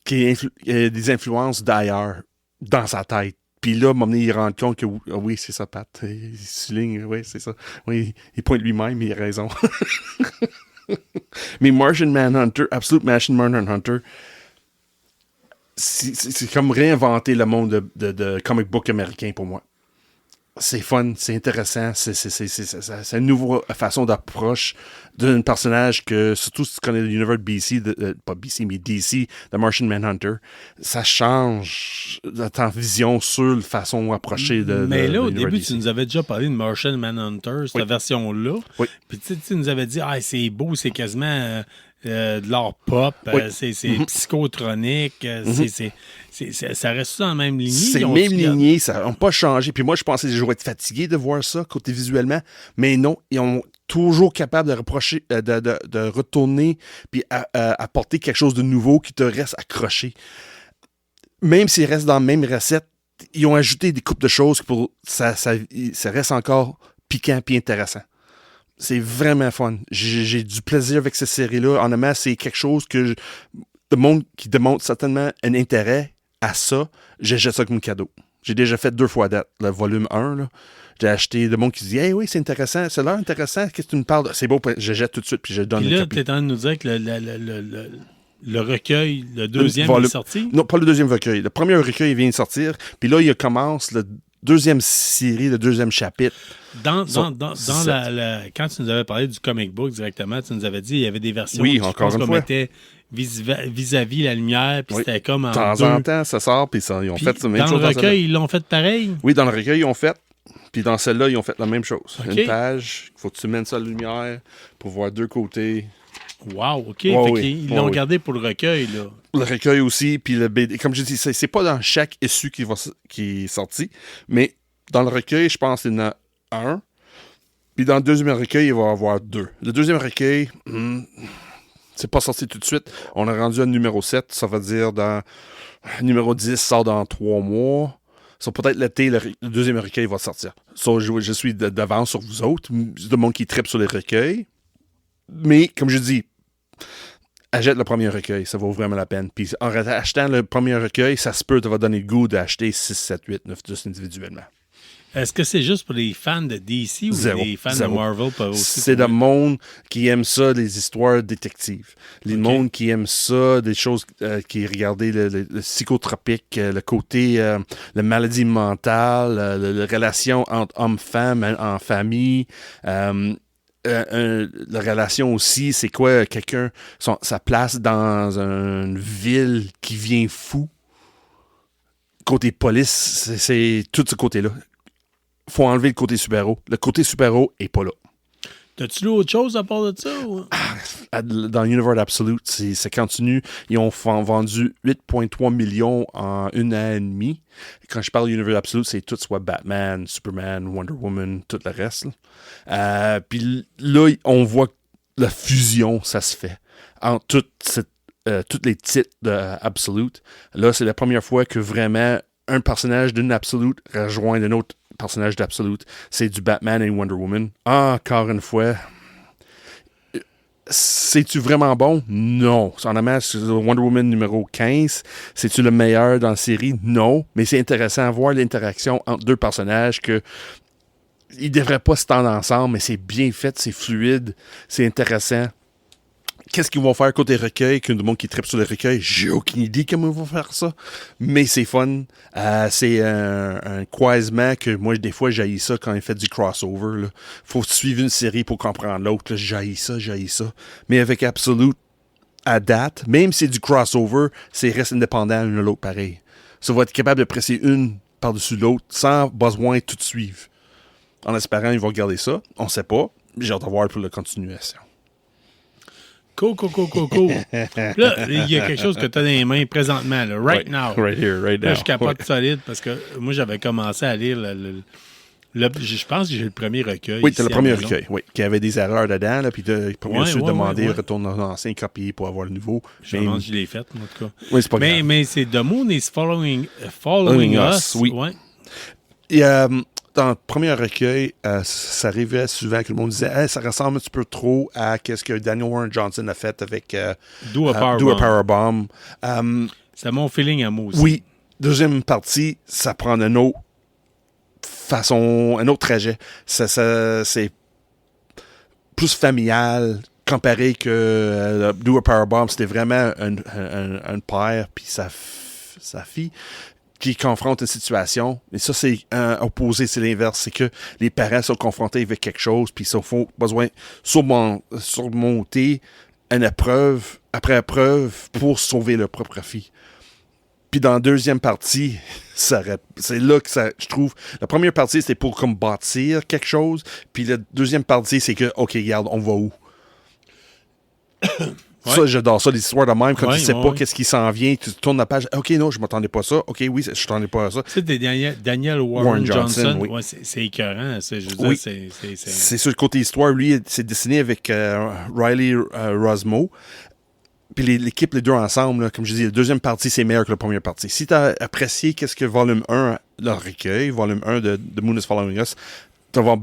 Qui a des influences d'ailleurs dans sa tête. Puis là, il rend compte que oui, c'est ça, Pat. Il souligne, oui, c'est ça. Oui, il pointe lui-même, il a raison. Mais Martian Manhunter, Absolute Martian Manhunter, c'est comme réinventer le monde de comic book américain pour moi. c'est fun, c'est intéressant, c'est une nouvelle façon d'approche d'un personnage que, surtout si tu connais l'univers de BC, pas BC, mais DC, The Martian Manhunter, ça change ta vision sur la façon d'approcher de Mais là, au l'univers début, DC. tu nous avais déjà parlé de Martian Manhunter, cette Oui. version-là. Oui. Puis tu nous avais dit, c'est beau, c'est quasiment de l'art pop, Oui. c'est psychotronique, ça reste dans la même lignée. C'est Ils ont- même lignée, ça n'a pas changé. Puis moi, je pensais que je vais être fatigué de voir ça, côté visuellement. Mais non, ils ont toujours capable de reprocher, de retourner puis apporter quelque chose de nouveau qui te reste accroché. Même s'ils restent dans la même recette, ils ont ajouté des coupes de choses pour ça reste encore piquant puis intéressant. C'est vraiment fun. J'ai du plaisir avec cette série-là. Honnêtement, c'est quelque chose que le monde qui démontre certainement un intérêt à ça, j'ai jeté ça comme cadeau. J'ai déjà fait 2 fois date, le volume 1. Là. J'ai acheté de monde qui dit « Hey, oui, c'est intéressant, c'est l'air intéressant, qu'est-ce que tu me parles? » C'est beau, je jette tout de suite, puis je donne Puis une là, copie. tu es en train de nous dire que le recueil, le deuxième, Volume- est sorti? Non, pas le deuxième recueil. Le premier recueil, il vient de sortir, puis là, il commence le deuxième série, le deuxième chapitre. Dans sept. quand tu nous avais parlé du comic book directement, tu nous avais dit qu'il y avait des versions Oui, je encore pense une qu'on fois. mettait vis-à-vis la lumière, puis Oui. c'était comme en De temps deux. en temps, ça sort, puis ils ont Puis fait la même dans chose le recueil, ils l'ont fait pareil? Oui, dans le recueil, ils ont fait. Puis dans celle-là, ils ont fait la même chose. OK. Une page, il faut que tu mènes ça à la lumière pour voir 2 côtés. Wow, OK. Ouais, Fait oui. qu'ils Ouais, l'ont oui. gardé pour le recueil, là. Le recueil aussi, puis le BD. Comme je dis, c'est pas dans chaque issue qui est sorti, mais dans le recueil, je pense qu'il y en a un. Puis dans le deuxième recueil, il va y avoir 2. Le deuxième recueil, c'est pas sorti tout de suite. On est rendu à numéro 7, ça veut dire dans numéro 10 sort dans 3 mois. So, peut-être l'été, le deuxième recueil va sortir. So, je suis d'avance sur vous autres, le monde qui tripe sur les recueils. Mais, comme je dis, achète le premier recueil, ça vaut vraiment la peine. Puis en achetant le premier recueil, ça se peut, te va donner le goût d'acheter 6, 7, 8, 9, 10 individuellement. Est-ce que c'est juste pour les fans de DC ou Zéro. les fans Zéro. de Marvel peuvent aussi C'est le trouver? monde qui aime ça, les histoires détectives. Les Ok. monde qui aime ça, des choses qui regardent le psychotropique, le côté, la maladie mentale, la relation entre hommes-femmes en famille. La relation aussi, c'est quoi quelqu'un, sa place dans une ville qui vient fou. Côté police, c'est tout ce côté-là. Faut enlever le côté super-héros. Le côté super-héros est pas là. T'as-tu lu autre chose à part de ça? Ou? Dans l'univers d'Absolute, ça continue. Ils ont vendu 8,3 millions en 1 an et demi. Quand je parle d'univers d'Absolute, c'est tout soit Batman, Superman, Wonder Woman, tout le reste. Puis là, on voit que la fusion, ça se fait. Entre tous les titres d'Absolute. Là, c'est la première fois que vraiment un personnage d'une Absolute rejoint un autre personnage d'Absolute. C'est du Batman et Wonder Woman. Encore une fois, c'est-tu vraiment bon? Non. Honnêtement, Wonder Woman numéro 15, c'est-tu le meilleur dans la série? Non. Mais c'est intéressant à voir l'interaction entre 2 personnages que ils devraient pas se tendre ensemble, mais c'est bien fait, c'est fluide, c'est intéressant. Qu'est-ce qu'ils vont faire côté recueil, que le monde qui tripe sur les recueils, j'ai aucune idée comment ils vont faire ça. Mais c'est fun. C'est un croisement que moi, des fois, j'haïs ça quand il fait du crossover. Là. Faut suivre une série pour comprendre l'autre. J'haïs ça. Mais avec Absolute, à date, même si c'est du crossover, c'est reste indépendant l'un de l'autre pareil. Ça va être capable de presser une par-dessus l'autre sans besoin de tout suivre. En espérant qu'ils vont regarder ça. On sait pas. J'ai hâte de voir pour la continuation. Cool. Là, il y a quelque chose que tu as dans les mains présentement, là, right now. Right here, right now. Là, je capote solide parce que moi, j'avais commencé à lire je pense que j'ai le premier recueil. Oui, c'est le ici à premier la maison. recueil, oui, qui avait des erreurs dedans, là, puis il pouvait se demander, ouais. retourne dans l'ancien copier pour avoir le nouveau. Je me demande si je l'ai fait, en tout cas. Oui, c'est pas grave. Mais c'est The Moon is Following Us. oui. Ouais. Et, dans le premier recueil, ça arrivait souvent que le monde disait ça ressemble un petit peu trop à ce que Daniel Warren Johnson a fait avec Do a Powerbomb. C'est mon feeling à moi aussi. Oui, deuxième partie, ça prend une autre façon, un autre trajet. C'est plus familial comparé que Do a Powerbomb. C'était vraiment un père puis sa fille qui confrontent une situation. Et ça, c'est opposé, c'est l'inverse. C'est que les parents sont confrontés avec quelque chose, puis ils ont besoin de surmonter une épreuve après épreuve pour sauver leur propre fille. Puis dans la deuxième partie, c'est là que ça, je trouve, la première partie, c'était pour comme bâtir quelque chose, puis la deuxième partie, c'est que, OK, regarde, on va où? Ouais. Ça, j'adore ça, l'histoire de même, quand Ouais, tu sais ouais, pas ouais. qu'est-ce qui s'en vient, tu tournes la page, OK, non, je m'attendais pas à ça, OK, oui, je m'attendais pas à ça. Tu sais, Daniel Warren Warren Johnson, Johnson, oui. ouais, c'est écœurant. Je veux Oui. dire, C'est sur le côté histoire, lui, c'est dessiné avec Riley Rosmo. Puis l'équipe, les deux ensemble, là, comme je dis, la deuxième partie, c'est meilleur que la première partie. Si tu as apprécié qu'est-ce que volume 1, le recueil, volume 1 de The Moon is Following Us, tu vas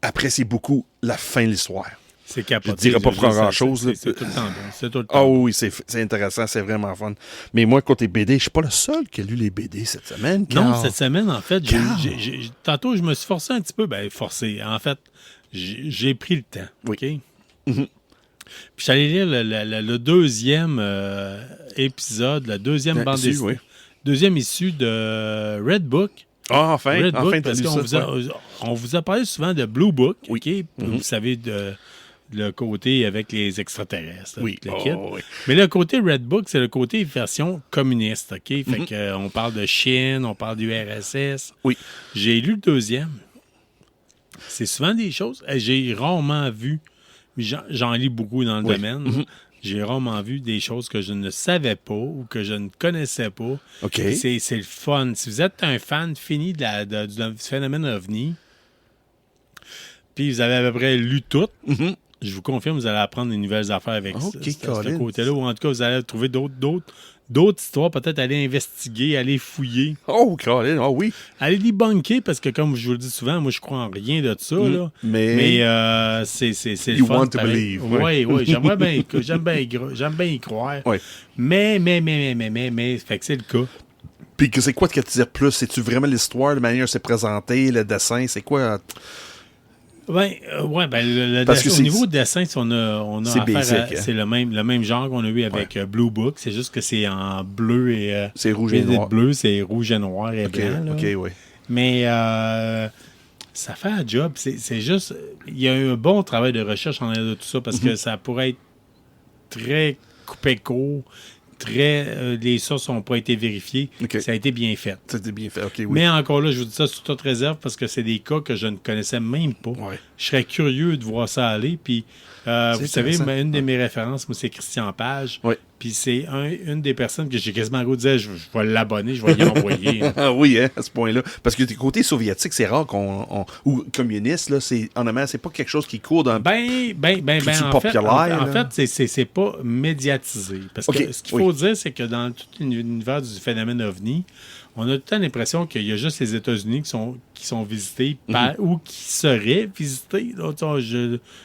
apprécier beaucoup la fin de l'histoire. c'est capoté. Je dirais pas pour grand-chose, là. C'est tout le temps bon. C'est tout le temps Ah bon. oui, c'est intéressant, c'est vraiment fun. Mais moi, côté BD, je suis pas le seul qui a lu les BD cette semaine. Non, Carl. cette semaine, en fait, Carl. tantôt, je me suis forcé un petit peu. Ben, forcé. En fait, j'ai pris le temps. Oui. OK? Puis j'allais lire le deuxième épisode, la deuxième bande Issu, dessinée. oui. Deuxième issue de Red Book. Ah, enfin, Red Book, enfin, t'as parce lu qu'on ça. on vous a parlé souvent de Blue Book. Oui. OK? Vous savez, le côté avec les extraterrestres. Oui. le Oh, kit. oui. Mais le côté Red Book, c'est le côté version communiste. OK? Fait que, on parle de Chine, on parle du RSS. Oui. J'ai lu le deuxième. C'est souvent des choses. J'ai rarement vu, mais j'en lis beaucoup dans le Oui. domaine. J'ai rarement vu des choses que je ne savais pas ou que je ne connaissais pas. OK. C'est le fun. Si vous êtes un fan fini du phénomène OVNI, puis vous avez à peu près lu tout, je vous confirme, vous allez apprendre des nouvelles affaires avec OK, ce Colin. côté-là. Ou en tout cas, vous allez trouver d'autres histoires, peut-être aller investiguer, aller fouiller, Oh, Colin, oh oui. aller debunker, parce que comme je vous le dis souvent, moi, je crois en rien de ça. Là. Mais c'est le You fun. want to pareil. believe, Oui, oui, j'aimerais bien, j'aime bien y croire. Ouais. Mais, fait que c'est le cas. Puis que c'est quoi que tu dis plus? C'est-tu vraiment l'histoire, la manière c'est présenté, le dessin? C'est quoi? Ouais, le Parce que dessin, c'est- au niveau de dessin, on a c'est affaire basic, à, hein. c'est le même genre qu'on a eu avec Blue Book. C'est juste que c'est en bleu et C'est rouge et mais noir. bleu, c'est rouge et noir et OK, blanc. là. OK, oui. Mais ça fait un job. C'est juste, il y a eu un bon travail de recherche en arrière de tout ça parce que ça pourrait être très coupé court, les sources n'ont pas été vérifiées. OK. Ça a été bien fait. C'était bien fait, OK, oui. Mais encore là, je vous dis ça sous toute réserve parce que c'est des cas que je ne connaissais même pas. Ouais. Je serais curieux de voir ça aller. Puis, vous savez, intéressant. une de mes références, moi, c'est Christian Page. Ouais. Puis c'est une des personnes que j'ai quasiment le goût de dire, je vais l'abonner, je vais y envoyer. Ah oui, hein, à ce point-là. Parce que du côté soviétique, c'est rare ou communiste, là, en Allemagne, c'est pas quelque chose qui court dans... Ben, Plus en populaire, fait, c'est pas médiatisé. Parce OK, que ce qu'il faut dire, c'est que dans tout l'univers du phénomène OVNI, on a tout le temps l'impression qu'il y a juste les États-Unis qui sont visités ou qui seraient visités. Là, tu sais,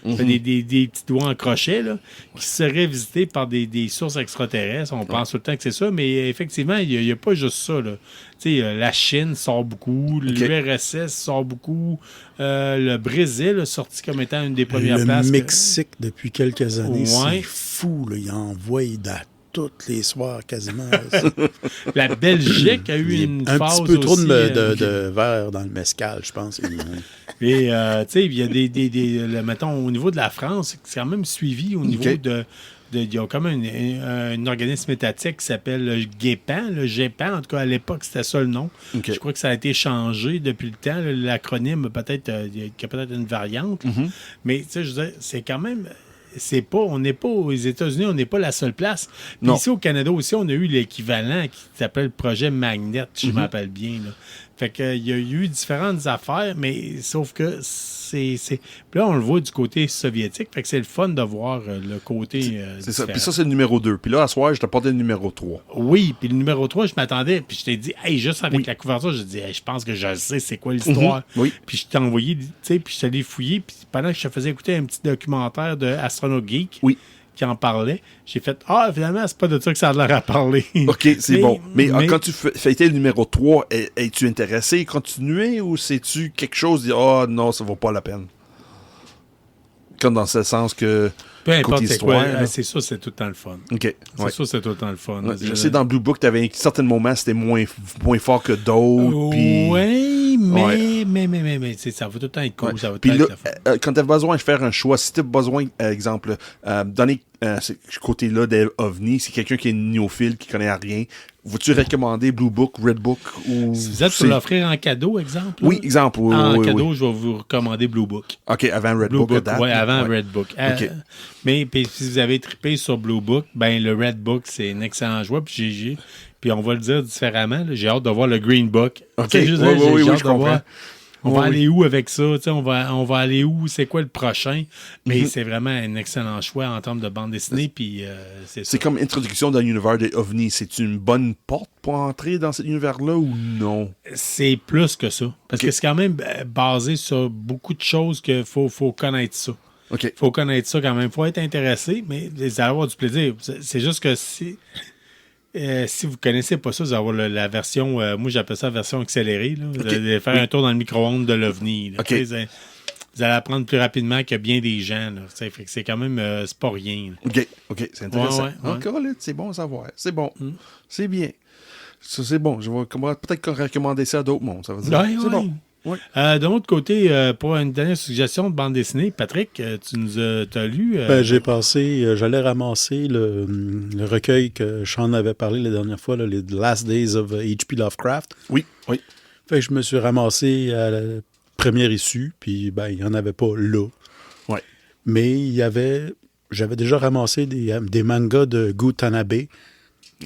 je fais des petits doigts en crochet, là, qui seraient visités par des sources extraterrestres. On pense tout le temps que c'est ça, mais effectivement, il n'y a pas juste ça. Là. Tu sais, la Chine sort beaucoup, l'URSS sort beaucoup, le Brésil a sorti comme étant une des premières places. Le Mexique, depuis quelques années, Ouais. c'est fou. Là. Ils envoient tous les soirs quasiment. La Belgique a eu Il y a une un phase petit peu trop aussi, de verre dans le mescal, je pense. Et, tu sais, il y a mettons, au niveau de la France, c'est quand même suivi au niveau de il y a comme un organisme étatique qui s'appelle le GEPAN. Le GEPAN, en tout cas, à l'époque, c'était ça le nom. OK. Je crois que ça a été changé depuis le temps. L'acronyme, peut-être, il y a peut-être une variante. Mais, tu sais, je veux dire, c'est quand même... on n'est pas aux États-Unis, on n'est pas la seule place. Puis Non. ici, au Canada aussi, on a eu l'équivalent qui s'appelle le projet Magnet, si je m'appelle bien. Là. Fait que, il y a eu différentes affaires, mais sauf que puis là, on le voit du côté soviétique. Fait que c'est le fun de voir le côté. C'est ça. différent. Puis ça, c'est le numéro 2. Puis là, à soir, je t'ai apporté le numéro 3. Oui, puis le numéro 3, je m'attendais, puis je t'ai dit, hey, juste avec la couverture, je dis, hey, je pense que je sais c'est quoi l'histoire. Oui. Puis je t'ai envoyé, tu sais, puis je t'allais fouiller, puis pendant que je te faisais écouter un petit documentaire de Astrono Geek qui en parlait, j'ai fait, finalement, c'est pas de ça que ça a l'air à parler. OK, c'est bon. Mais quand tu fêtais le numéro 3, es-tu intéressé, continuer, ou c'est-tu quelque chose de non, ça vaut pas la peine? Comme dans ce sens que... Peu importe côté c'est quoi, histoire, là. c'est ça, c'est tout le temps le fun. OK. C'est Ouais. ça, c'est tout le temps le fun. Ouais, je sais, dans Blue Book, t'avais certains moments, c'était moins fort que d'autres. Puis... Oui, mais, Ouais. mais tu sais, ça va tout le temps être cool. Ouais. Ça va tout Puis le là, temps être le fun. quand tu as besoin de faire un choix, si tu as besoin, exemple, donner ce côté-là d'OVNI, c'est quelqu'un qui est néophyile, qui connaît rien, vas-tu recommander Blue Book, Red Book ou... Si vous êtes pour l'offrir en cadeau, exemple. Oui, là, exemple. Oui, en oui, cadeau, oui. je vais vous recommander Blue Book. OK, avant Red Blue Book. Book, à date, ouais, avant ouais. Red Book. OK. Mais puis, si vous avez trippé sur Blue Book, ben le Red Book, c'est un excellent choix. Puis on va le dire différemment, là, j'ai hâte de voir le Green Book. OK, Tu sais, juste, oui, j'ai oui, hâte je de voir, comprends. on va Oui, aller où avec ça? Tu sais, on va aller où? C'est quoi le prochain? Mais Mhm. c'est vraiment un excellent choix en termes de bande dessinée. Puis c'est ça. C'est comme introduction dans l'univers des OVNI. C'est une bonne porte pour entrer dans cet univers-là ou non? C'est plus que ça. Parce OK. que c'est quand même basé sur beaucoup de choses qu'il faut connaître ça. OK. Faut connaître ça quand même. Faut être intéressé, mais vous allez avoir du plaisir. C'est juste que si vous connaissez pas ça, vous allez avoir la version, moi j'appelle ça la version accélérée. Là. Vous allez faire un tour dans le micro-ondes de l'OVNI. Là. OK. Tu sais, vous allez apprendre plus rapidement que bien des gens. Là. Tu sais, fait que c'est quand même, c'est pas rien. Là. OK, c'est intéressant. Ouais, ouais. Encore là, c'est bon à savoir. C'est bon. C'est bien. Ça, c'est bon. Je vais peut-être recommander ça à d'autres mondes. Ça veut dire. Ouais, c'est ouais. bon. Ouais. De l'autre côté, pour une dernière suggestion de bande dessinée, Patrick, tu nous as lu. Ben, j'ai passé, j'allais ramasser le recueil que Sean avait parlé la dernière fois, là, les The Last Days of H.P. Lovecraft. Oui, oui. Fait que je me suis ramassé à la première issue, puis ben, il n'y en avait pas là. Ouais. Mais j'avais déjà ramassé des mangas de Gu Tanabe,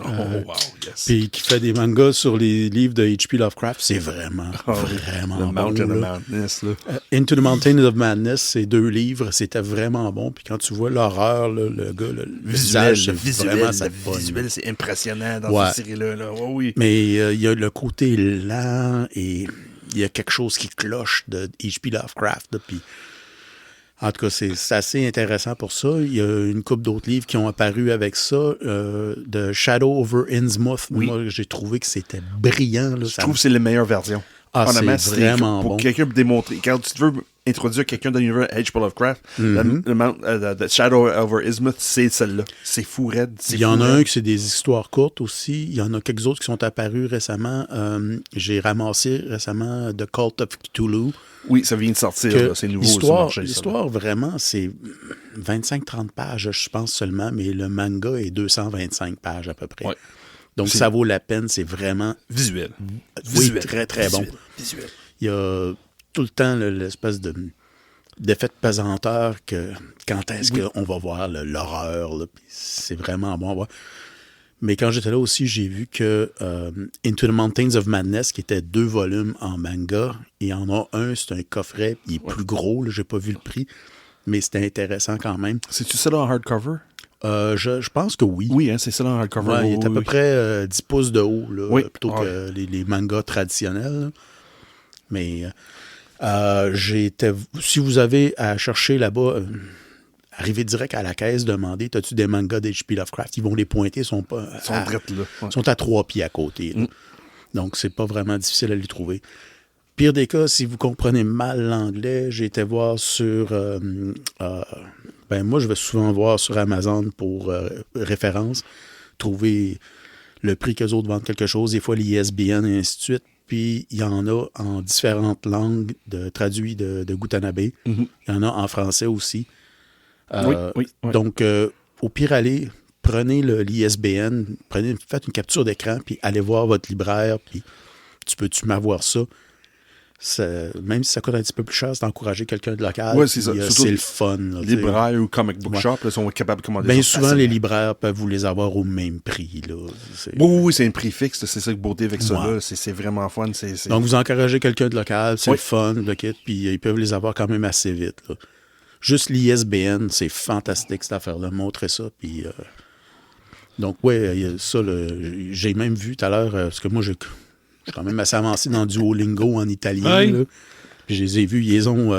Oh, wow, yes. puis qui fait des mangas sur les livres de H.P. Lovecraft. C'est vraiment, vraiment The bon. Mountain of là. Madness, là. Into the Mountain of Madness, ces 2 livres, c'était vraiment bon. Puis quand tu vois l'horreur, là, le gars, le visage, c'est vraiment ça te pogne. visuel, c'est impressionnant dans Ouais. cette série-là. Là. Oh, oui. Mais il y a le côté lent et il y a quelque chose qui cloche de H.P. Lovecraft. Là, puis, en tout cas, c'est assez intéressant pour ça. Il y a une couple d'autres livres qui ont apparu avec ça. De Shadow over Innsmouth. Oui. Moi, j'ai trouvé que c'était brillant. Là, Je trouve que c'est la meilleure version. Ah, Honnêtement, c'est vraiment pour bon. quelqu'un pour démontrer. Quand tu veux introduire quelqu'un dans l'univers H.P. Lovecraft, the Shadow over Innsmouth, c'est celle-là. C'est fou raide. Il y en a un qui c'est des histoires courtes aussi. Il y en a quelques autres qui sont apparus récemment. J'ai ramassé récemment The Cult of Cthulhu. Oui, ça vient de sortir. Que là. C'est nouveau sur le marché. ça, là. L'histoire, vraiment, c'est 25-30 pages, je pense seulement, mais le manga est 225 pages à peu près. Ouais. Donc, C'est- ça vaut la peine. C'est vraiment... Visuel. Oui, très, très bon. Visuel. Il y a tout le temps l'espèce d'effet de pesanteur que quand est-ce qu'on va voir l'horreur. Là, puis c'est vraiment bon à voir. Mais quand j'étais là aussi, j'ai vu que Into the Mountains of Madness, qui était 2 volumes en manga, il y en a un, c'est un coffret, il est plus gros, là, j'ai pas vu le prix, mais c'était intéressant quand même. C'est-tu ça là en hardcover? Je pense que oui. Oui, hein, c'est ça là en hardcover. Ouais, il Oui, est à peu oui. près 10 pouces de haut, là, Oui. plutôt Ouais. que les mangas traditionnels. Là. Mais si vous avez à chercher là-bas, arrivez direct à la caisse, demandez, as-tu des mangas d'H.P. Lovecraft? Ils vont les pointer, ils sont pas... Ils sont drettes, là. Ouais. sont à 3 pieds à côté. là. Donc, c'est pas vraiment difficile à les trouver. Pire des cas, si vous comprenez mal l'anglais, j'ai été voir sur... moi, je vais souvent voir sur Amazon pour référence, trouver le prix qu'eux autres vendent quelque chose, des fois l'ISBN et ainsi de suite. Puis, il y en a en différentes langues traduits de Gu Tanabe. Il y en a en français aussi. Oui. Donc, au pire, allez, prenez l'ISBN, faites une capture d'écran, puis allez voir votre libraire, puis tu m'avoir ça. Même si ça coûte un petit peu plus cher, c'est d'encourager quelqu'un de local. Ouais, c'est ça. puis, Surtout c'est le fun. Là, tu sais. Libraire ou comic book Ouais. shop là, sont capables de commander Bien ça souvent, les facilement. libraires peuvent vous les avoir au même prix. Là. Oui, c'est un prix fixe. C'est ça que beauté avec ça. Ouais. Là. C'est vraiment fun. Donc, vous encouragez quelqu'un de local, c'est Oui. le fun, le kit, puis ils peuvent les avoir quand même assez vite. Là. Juste l'ISBN, c'est fantastique cette affaire-là. Montrez ça, puis... Donc, ouais, il y a ça, j'ai même vu tout à l'heure, parce que moi, je suis quand même assez avancé dans Duolingo en italien. Oui. Là. Puis je les ai vus, ils ont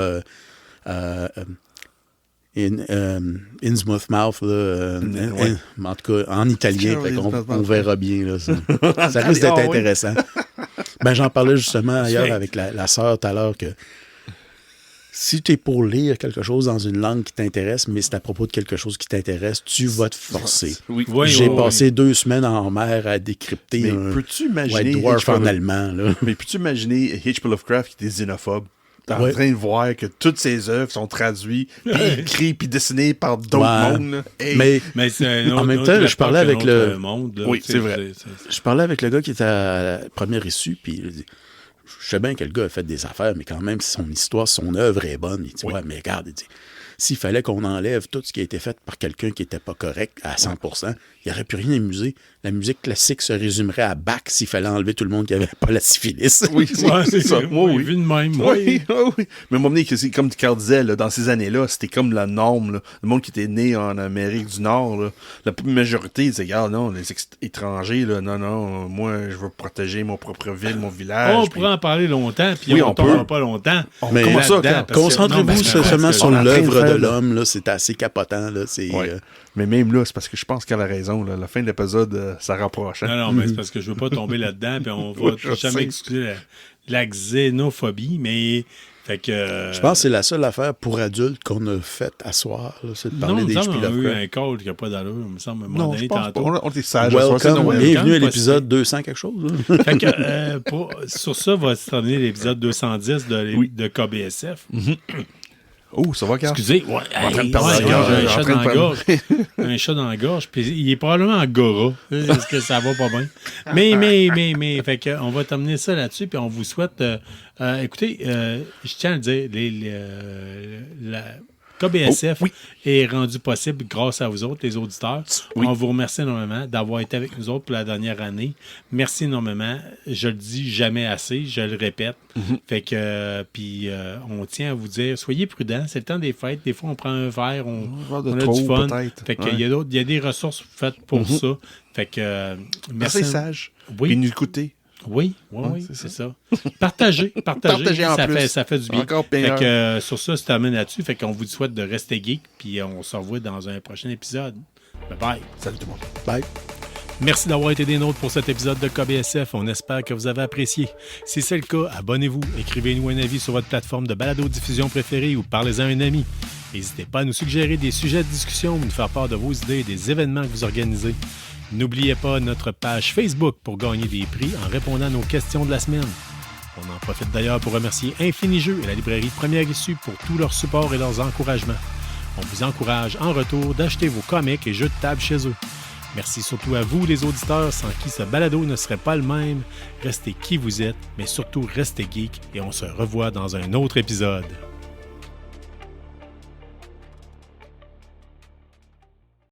Innsmouth Mouth, là, ouais. en tout cas, en italien, fait qu'on Innsmouth on Mouth. verra bien. Là, ça risque d'être Ah oui. intéressant. Ben, j'en parlais justement ailleurs Fait. avec la sœur tout à l'heure que Si tu es pour lire quelque chose dans une langue qui t'intéresse, mais c'est à propos de quelque chose qui t'intéresse, tu vas te forcer. Oui. Oui, J'ai oui, passé 2 semaines en mer à décrypter Mais un peux-tu imaginer Dwarf H.P. en allemand. Là. Mais peux-tu imaginer H.P. Lovecraft qui était xénophobe? T'es en Ouais. train de voir que toutes ses œuvres sont traduites, puis écrites, puis dessinées par d'autres Ouais. mondes. Là. Hey. Mais c'est un En autre- même autre temps, je époque, parlais un avec autre le- monde. Là, Oui, tu sais, c'est vrai. je parlais avec le gars qui était à la première issue, puis il dit, je sais bien que le gars a fait des affaires, mais quand même, son histoire, son œuvre est bonne. Il dit, ouais, mais regarde, il dit, s'il fallait qu'on enlève tout ce qui a été fait par quelqu'un qui n'était pas correct à 100%, il n'y aurait plus rien à musée. La musique classique se résumerait à Bach s'il fallait enlever tout le monde qui n'avait pas la syphilis. Oui, Ouais, c'est ça. Moi, Oui, oui. vu de même. Oui, oui. Mais à un moment donné, c'est comme Carl disait, là, dans ces années-là, c'était comme la norme. Là. Le monde qui était né en Amérique du Nord, là, la majorité disait, regarde, non, les étrangers, là, non, moi, je veux protéger mon propre ville, mon village. On puis- pourrait en parler longtemps, puis Oui, on on tombera peut. pas longtemps. Mais comment ça, là-dedans, quand- parce que- Concentrez-vous non, parce que- seulement parce que- sur on est en train de l'œuvre de faire, là. l'homme. Là, c'est assez capotant. Là, c'est, Ouais. Mais même là, c'est parce que je pense qu'elle a raison. Là. La fin de l'épisode, ça rapproche. Hein? Non, mais c'est parce que je veux pas tomber là-dedans, puis on va Je jamais sais. excuser la xénophobie, mais fait que... Je pense que c'est la seule affaire pour adultes qu'on a faite à soir, là, c'est de non, parler il me des semble H.P. qu'on a eu Lovecraft. un call qui n'a pas d'allure, il me semble, à un moment Non, donné, je pense pas. tantôt. On est sage. à soir, c'est Welcome, Noël. bienvenue à Quand l'épisode 200 quelque chose. Là. Fait que, sur ça, va se terminer l'épisode 210 de KBSF. Oh, ça va, Carl? Excusez, ouais, en train de perdre la j'ai gorge, un en chat train de dans la perdre- gorge. Un chat dans la gorge, puis il est probablement angora. Est-ce que ça va pas bien? Mais, fait que, on va terminer ça là-dessus, puis on vous souhaite... écoutez, je tiens à le dire, la KBSF est rendu possible grâce à vous autres, les auditeurs. Oui. On vous remercie énormément d'avoir été avec nous autres pour la dernière année. Merci énormément. Je le dis jamais assez, je le répète. Fait que, puis on tient à vous dire, soyez prudents, c'est le temps des fêtes. Des fois, on prend un verre, on verre de a trop, du fun. peut-être. Fait que, Ouais. il y a des ressources faites pour ça. Fait que, merci. Assez sage. Oui. Puis nous écouter. Oui, Ouais, c'est ça. Partagez, Partagez en plus. ça fait du bien. Encore Fait meilleur. que, sur ça, se termine là-dessus. Fait qu'on vous souhaite de rester geek, puis on se revoit dans un prochain épisode. Bye bye. Salut tout le monde. Bye. Merci d'avoir été des nôtres pour cet épisode de KBSF. On espère que vous avez apprécié. Si c'est le cas, abonnez-vous, écrivez-nous un avis sur votre plateforme de balado-diffusion préférée ou parlez-en à un ami. N'hésitez pas à nous suggérer des sujets de discussion ou nous faire part de vos idées et des événements que vous organisez. N'oubliez pas notre page Facebook pour gagner des prix en répondant à nos questions de la semaine. On en profite d'ailleurs pour remercier Infini Jeux et la librairie Première Issue pour tout leur support et leurs encouragements. On vous encourage en retour d'acheter vos comics et jeux de table chez eux. Merci surtout à vous, les auditeurs, sans qui ce balado ne serait pas le même. Restez qui vous êtes, mais surtout restez geek et on se revoit dans un autre épisode.